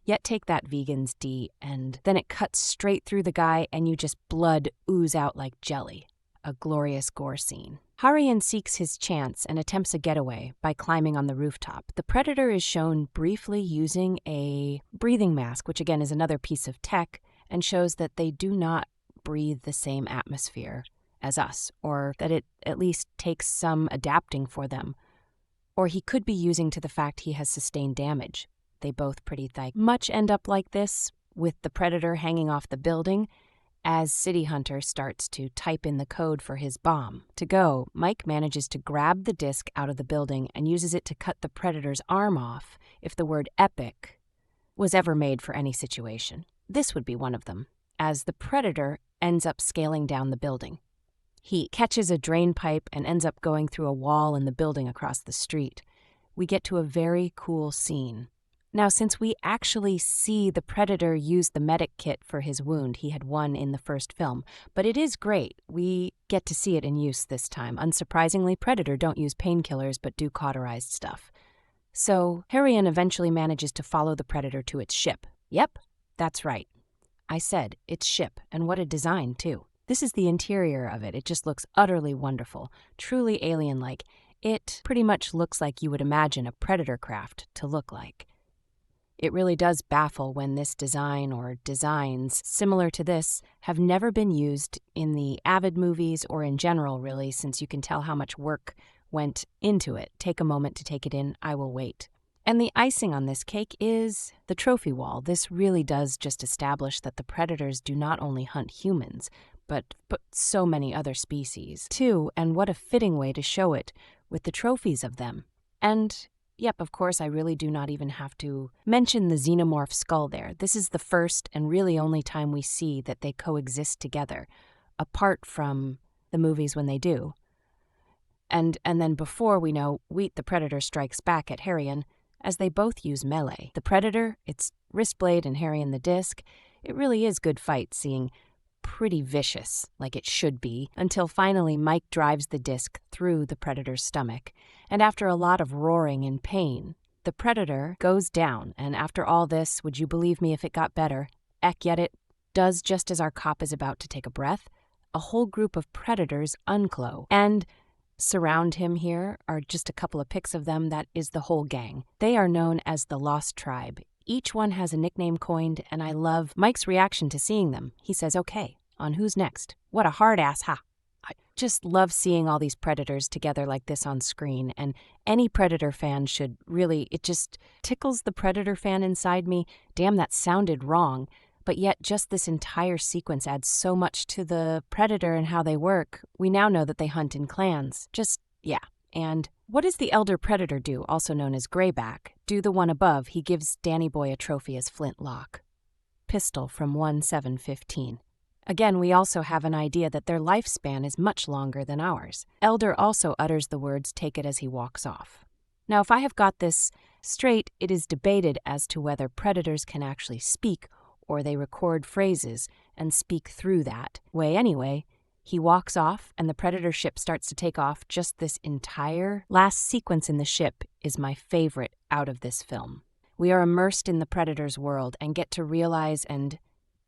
Speaker 1: Yet take that, vegans, D, and then it cuts straight through the guy and you just blood ooze out like jelly. A glorious gore scene. Harrion seeks his chance and attempts a getaway by climbing on the rooftop. The predator is shown briefly using a breathing mask, which again is another piece of tech, and shows that they do not breathe the same atmosphere as us, or that it at least takes some adapting for them. Or he could be using to the fact he has sustained damage. They both pretty much end up like this, with the predator hanging off the building, as City Hunter starts to type in the code for his bomb. To go, Mike manages to grab the disc out of the building and uses it to cut the predator's arm off if the word epic was ever made for any situation. This would be one of them, as the predator ends up scaling down the building. He catches a drain pipe and ends up going through a wall in the building across the street. We get to a very cool scene. Now, since we actually see the predator use the medic kit for his wound, he had one in the first film, but it is great. We get to see it in use this time. Unsurprisingly, Predator don't use painkillers but do cauterized stuff. So, Harrion eventually manages to follow the predator to its ship. Yep, that's right. I said, its ship, and what a design, too. This is the interior of it. It just looks utterly wonderful, truly alien-like. It pretty much looks like you would imagine a predator craft to look like. It really does baffle when this design or designs similar to this have never been used in the Avid movies or in general, really, since you can tell how much work went into it. Take a moment to take it in. I will wait. And the icing on this cake is the trophy wall. This really does just establish that the predators do not only hunt humans, but so many other species, too, and what a fitting way to show it with the trophies of them. And yep, of course, I really do not even have to mention the xenomorph skull there. This is the first and really only time we see that they coexist together, apart from the movies when they do. And then before we know, Wheat the Predator strikes back at Harrion, as they both use melee. The Predator, it's Wristblade and Harry and the Disc. It really is good fight, seeing pretty vicious, like it should be, until finally Mike drives the disc through the Predator's stomach. And after a lot of roaring in pain, the Predator goes down, and after all this, would you believe me if it got better? Yet it does just as our cop is about to take a breath. A whole group of Predators unclo and surround him. Here are just a couple of pics of them. That is the whole gang. They are known as the Lost Tribe. Each one has a nickname coined, and I love Mike's reaction to seeing them. He says, "Okay, on who's next? What a hard ass, ha." I just love seeing all these Predators together like this on screen, and any Predator fan should really, it just tickles the Predator fan inside me. Damn, that sounded wrong. But yet just this entire sequence adds so much to the Predator and how they work. We now know that they hunt in clans. Yeah. And what does the Elder Predator do, also known as Greyback? Do the one above. He gives Danny Boy a trophy as flintlock. Pistol from 1/7/15. Again, we also have an idea that their lifespan is much longer than ours. Elder also utters the words, "Take it," as he walks off. Now, if I have got this straight, it is debated as to whether Predators can actually speak or they record phrases and speak through that way. Anyway, he walks off and the Predator ship starts to take off. Just this entire last sequence in the ship is my favorite out of this film. We are immersed in the Predator's world and get to realize and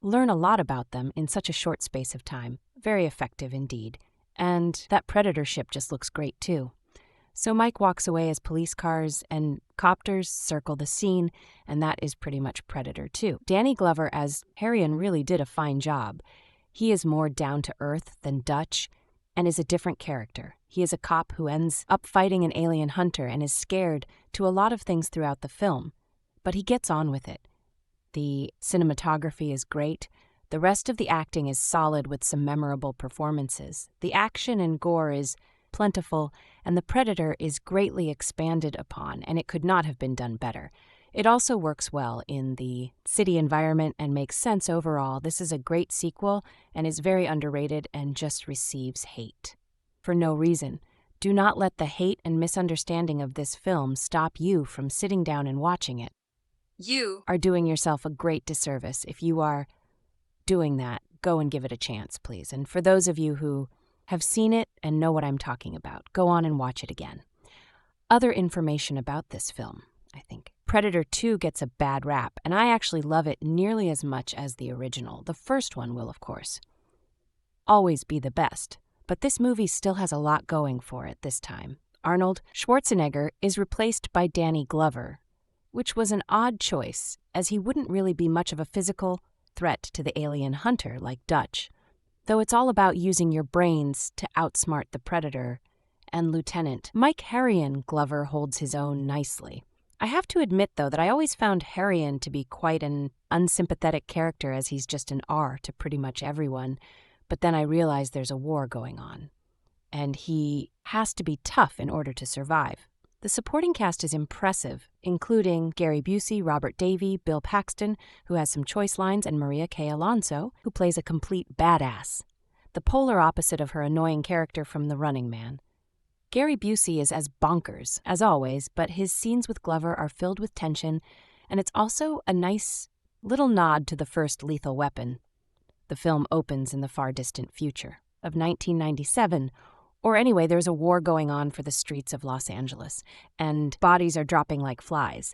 Speaker 1: learn a lot about them in such a short space of time. Very effective indeed. And that Predator ship just looks great too. So Mike walks away as police cars and copters circle the scene, and that is pretty much Predator 2. Danny Glover as Harrion really did a fine job. He is more down to earth than Dutch and is a different character. He is a cop who ends up fighting an alien hunter and is scared to a lot of things throughout the film, but he gets on with it. The cinematography is great. The rest of the acting is solid with some memorable performances. The action and gore is plentiful, and the Predator is greatly expanded upon, and it could not have been done better. It also works well in the city environment and makes sense overall. This is a great sequel and is very underrated and just receives hate for no reason. Do not let the hate and misunderstanding of this film stop you from sitting down and watching it. You are doing yourself a great disservice. If you are doing that, go and give it a chance, please. And for those of you who have seen it and know what I'm talking about, go on and watch it again. Other information about this film, I think. Predator 2 gets a bad rap, and I actually love it nearly as much as the original. The first one will, of course, always be the best, but this movie still has a lot going for it this time. Arnold Schwarzenegger is replaced by Danny Glover, which was an odd choice, as he wouldn't really be much of a physical threat to the alien hunter like Dutch, though it's all about using your brains to outsmart the Predator, and Lieutenant Mike Harrion Glover holds his own nicely. I have to admit, though, that I always found Harrion to be quite an unsympathetic character, as he's just an R to pretty much everyone, but then I realized there's a war going on, and he has to be tough in order to survive. The supporting cast is impressive, including Gary Busey, Robert Davi, Bill Paxton, who has some choice lines, and Maria K. Alonso, who plays a complete badass, the polar opposite of her annoying character from The Running Man. Gary Busey is as bonkers, as always, but his scenes with Glover are filled with tension, and it's also a nice little nod to the first Lethal Weapon. The film opens in the far distant future of 1997, or anyway, there's a war going on for the streets of Los Angeles, and bodies are dropping like flies.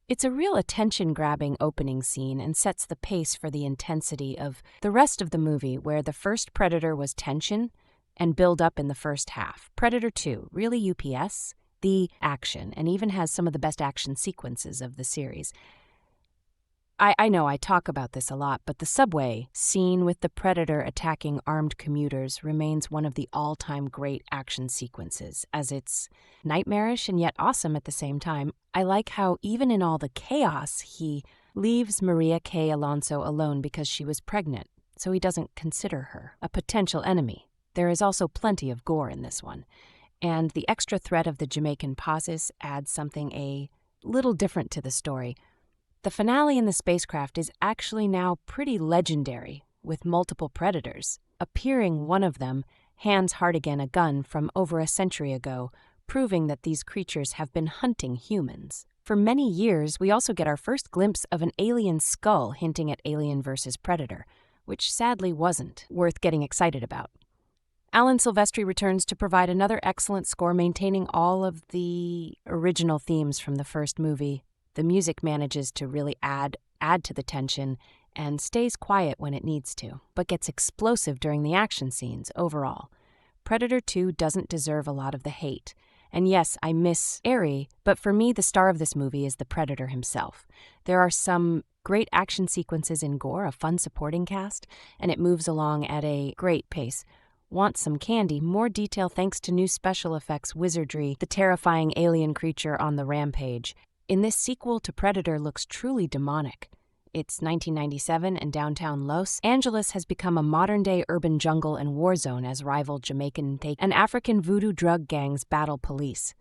Speaker 1: It's a real attention-grabbing opening scene and sets the pace for the intensity of the rest of the movie, where the first Predator was tension and build up in the first half. Predator 2, really UPS, the action, and even has some of the best action sequences of the series. I know I talk about this a lot, but the subway scene with the Predator attacking armed commuters remains one of the all-time great action sequences, as it's nightmarish and yet awesome at the same time. I like how even in all the chaos, he leaves Maria K. Alonso alone because she was pregnant, so he doesn't consider her a potential enemy. There is also plenty of gore in this one, and the extra threat of the Jamaican pauses adds something a little different to the story. The finale in the spacecraft is actually now pretty legendary, with multiple Predators, appearing one of them hands Hartigan a gun from over a century ago, proving that these creatures have been hunting humans. For many years, we also get our first glimpse of an alien skull hinting at Alien vs. Predator, which sadly wasn't worth getting excited about. Alan Silvestri returns to provide another excellent score, maintaining all of the original themes from the first movie. The music manages to really add to the tension and stays quiet when it needs to, but gets explosive during the action scenes overall. Predator 2 doesn't deserve a lot of the hate. And yes, I miss Ares, but for me, the star of this movie is the Predator himself. There are some great action sequences in gore, a fun supporting cast, and it moves along at a great pace. Want some candy? More detail thanks to new special effects wizardry, the terrifying alien creature on the rampage. In this sequel to Predator looks truly demonic. It's 1997 and downtown Los Angeles has become a modern-day urban jungle and war zone as rival Jamaican and African voodoo drug gangs battle police.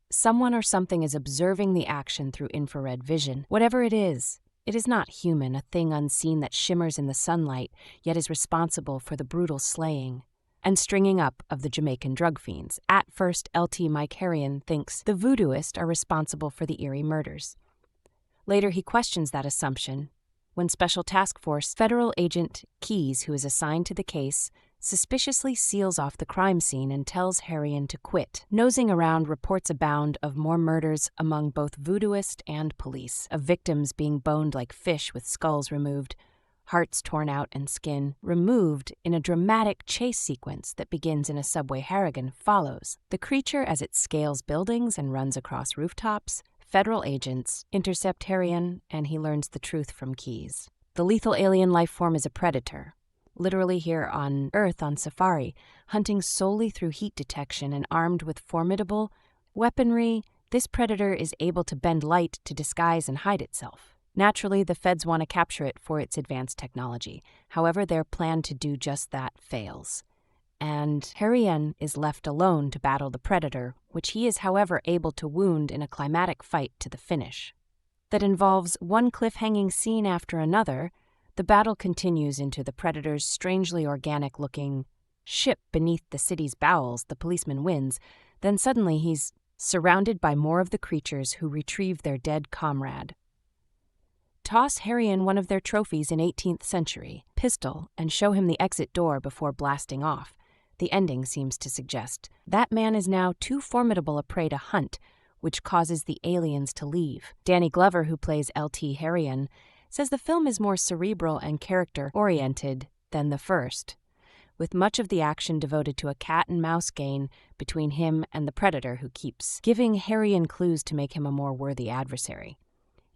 Speaker 1: Someone or something is observing the action through infrared vision. Whatever it is not human, a thing unseen that shimmers in the sunlight, yet is responsible for the brutal slaying and stringing up of the Jamaican drug fiends. At first, LT Mike Harrion thinks the voodooists are responsible for the eerie murders. Later, he questions that assumption when Special Task Force Federal Agent Keyes, who is assigned to the case, suspiciously seals off the crime scene and tells Harrion to quit. Nosing around, reports abound of more murders among both voodooists and police, of victims being boned like fish with skulls removed, hearts torn out and skin removed in a dramatic chase sequence that begins in a subway. Harrigan follows the creature as it scales buildings and runs across rooftops. Federal agents intercept Harrion, and he learns the truth from Keyes. The lethal alien life form is a predator, literally here on Earth on safari, hunting solely through heat detection and armed with formidable weaponry. This predator is able to bend light to disguise and hide itself. Naturally, the feds want to capture it for its advanced technology. However, their plan to do just that fails, and Harrion is left alone to battle the predator, which he is, however, able to wound in a climatic fight to the finish. That involves one cliffhanging scene after another. The battle continues into the predator's strangely organic-looking ship beneath the city's bowels. The policeman wins. Then suddenly he's surrounded by more of the creatures who retrieve their dead comrade. Toss Harrion one of their trophies in 18th century pistol and show him the exit door before blasting off. The ending seems to suggest that man is now too formidable a prey to hunt, which causes the aliens to leave. Danny Glover, who plays LT Harrion, says the film is more cerebral and character-oriented than the first, with much of the action devoted to a cat-and-mouse game between him and the predator, who keeps giving Harrion clues to make him a more worthy adversary.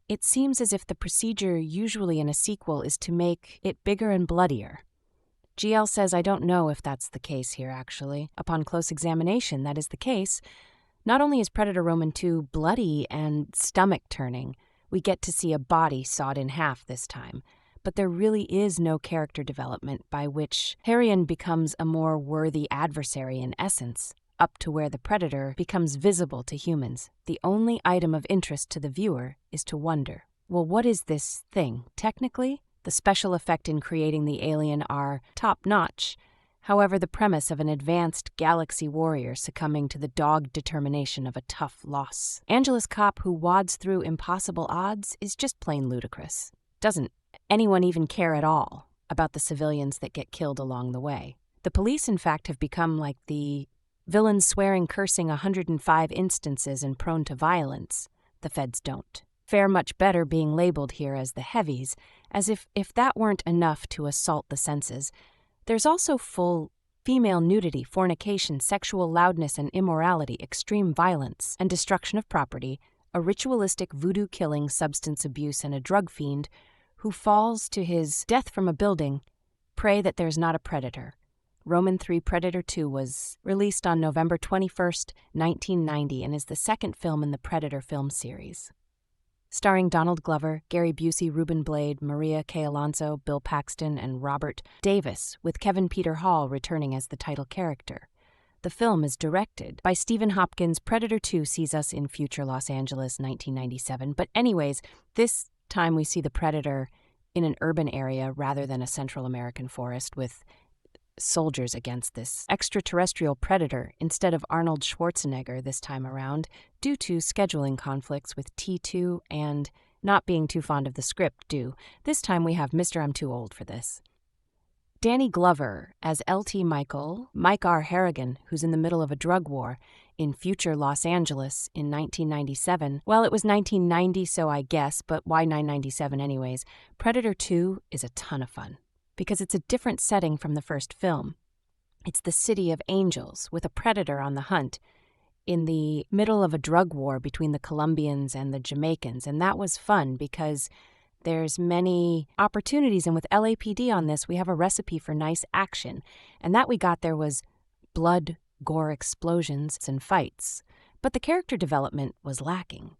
Speaker 1: It seems as if the procedure usually in a sequel is to make it bigger and bloodier. GL says, I don't know if that's the case here, actually. Upon close examination, that is the case. Not only is Predator Roman 2 bloody and stomach-turning, we get to see a body sawed in half this time, but there really is no character development by which Harrion becomes a more worthy adversary in essence, up to where the Predator becomes visible to humans. The only item of interest to the viewer is to wonder, well, what is this thing, technically? The special effect in creating the alien are top-notch. However, the premise of an advanced galaxy warrior succumbing to the dogged determination of a tough loss Angeles cop who wads through impossible odds is just plain ludicrous. Doesn't anyone even care at all about the civilians that get killed along the way? The police, in fact, have become like the villains swearing, cursing 105 instances and prone to violence. The feds don't. Fare much better being labeled here as the heavies, as if that weren't enough to assault the senses. There's also full female nudity, fornication, sexual loudness and immorality, extreme violence and destruction of property, a ritualistic voodoo killing, substance abuse, and a drug fiend who falls to his death from a building. Pray that there's not a predator. Roman 3 Predator 2 was released on November 21st, 1990, and is the second film in the Predator film series. Starring Donald Glover, Gary Busey, Rubén Blade, Maria K. Alonso, Bill Paxton, and Robert Davis, with Kevin Peter Hall returning as the title character. The film is directed by Stephen Hopkins. Predator 2 sees us in future Los Angeles, 1997. But anyways, this time we see the Predator in an urban area rather than a Central American forest, with soldiers against this extraterrestrial predator instead of Arnold Schwarzenegger this time around due to scheduling conflicts with T2 and not being too fond of the script due. This time we have Mr. I'm Too Old for This. Danny Glover as L.T. Michael, Mike R. Harrigan, who's in the middle of a drug war in future Los Angeles in 1997. Well, it was 1990, so I guess, but why 997 anyways? Predator 2 is a ton of fun because it's a different setting from the first film. It's the City of Angels with a predator on the hunt in the middle of a drug war between the Colombians and the Jamaicans, and that was fun because there's many opportunities, and with LAPD on this, we have a recipe for nice action, and that we got there was blood, gore, explosions, and fights. But the character development was lacking.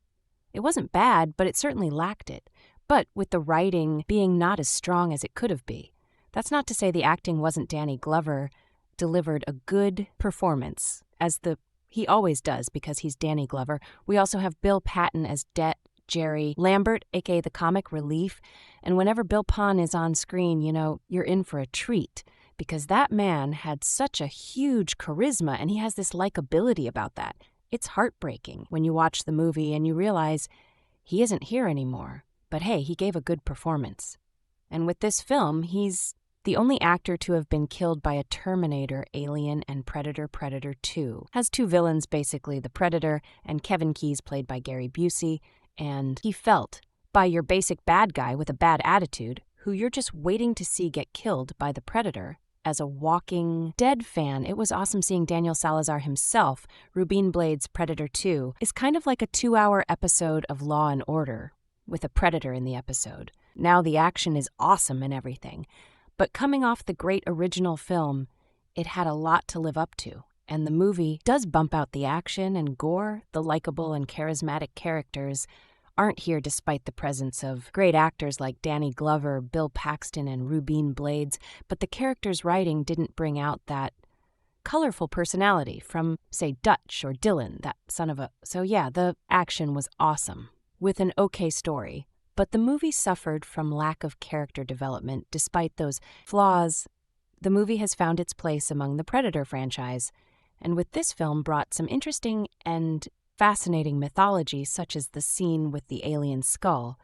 Speaker 1: It wasn't bad, but it certainly lacked it. But with the writing being not as strong as it could have been. That's not to say the acting wasn't. Danny Glover delivered a good performance, as he always does because he's Danny Glover. We also have Bill Patton as Jerry Lambert, aka the comic relief, and whenever Bill Pahn is on screen, you're in for a treat because that man had such a huge charisma and he has this likability about that. It's heartbreaking when you watch the movie and you realize he isn't here anymore, but hey, he gave a good performance. And with this film, he's the only actor to have been killed by a Terminator, Alien, and Predator 2. Has two villains, basically the Predator and Kevin Keyes, played by Gary Busey. And he felt by your basic bad guy with a bad attitude, who you're just waiting to see get killed by the Predator. As a Walking Dead fan, it was awesome seeing Daniel Salazar himself. Rubén Blades' Predator 2 is kind of like a 2-hour episode of Law and Order with a Predator in the episode. Now the action is awesome and everything. But coming off the great original film, it had a lot to live up to. And the movie does bump out the action and gore. The likable and charismatic characters aren't here despite the presence of great actors like Danny Glover, Bill Paxton, and Rubén Blades, but the characters' writing didn't bring out that colorful personality from, say, Dutch or Dylan, that son of a... So yeah, the action was awesome, with an okay story, but the movie suffered from lack of character development. Despite those flaws, the movie has found its place among the Predator franchise, and with this film brought some interesting and fascinating mythology, such as the scene with the alien skull,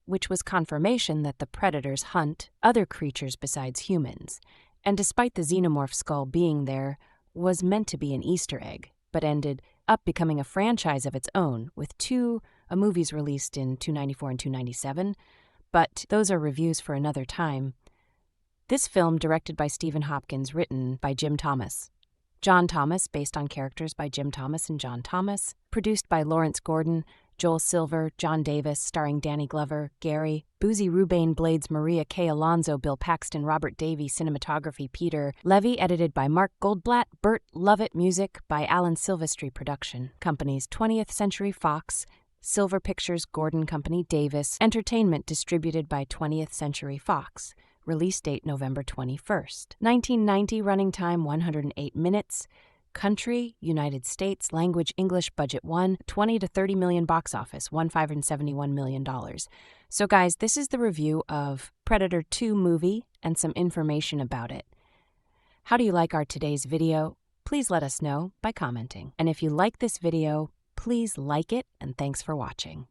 Speaker 1: which was confirmation that the predators hunt other creatures besides humans, and despite the xenomorph skull being there, was meant to be an Easter egg, but ended up becoming a franchise of its own, with two movies released in 294 and 297, but those are reviews for another time. This film, directed by Stephen Hopkins, written by Jim Thomas. John Thomas, based on characters by Jim Thomas and John Thomas. Produced by Lawrence Gordon, Joel Silver, John Davis, starring Danny Glover, Gary, Busey, Rubén Blades, Maria K. Alonso, Bill Paxton, Robert Davey, cinematography, Peter Levy, edited by Mark Goldblatt, Burt Lovett, music by Alan Silvestri, production. Companies 20th Century Fox, Silver Pictures, Gordon Company, Davis, Entertainment, distributed by 20th Century Fox. Release date November 21st. 1990, running time 108 minutes. Country, United States. Language, English. Budget 20 to 30 million. Box office, $171 million. So guys, this is the review of Predator 2 movie and some information about it. How do you like our today's video? Please let us know by commenting. And if you like this video, please like it, and thanks for watching.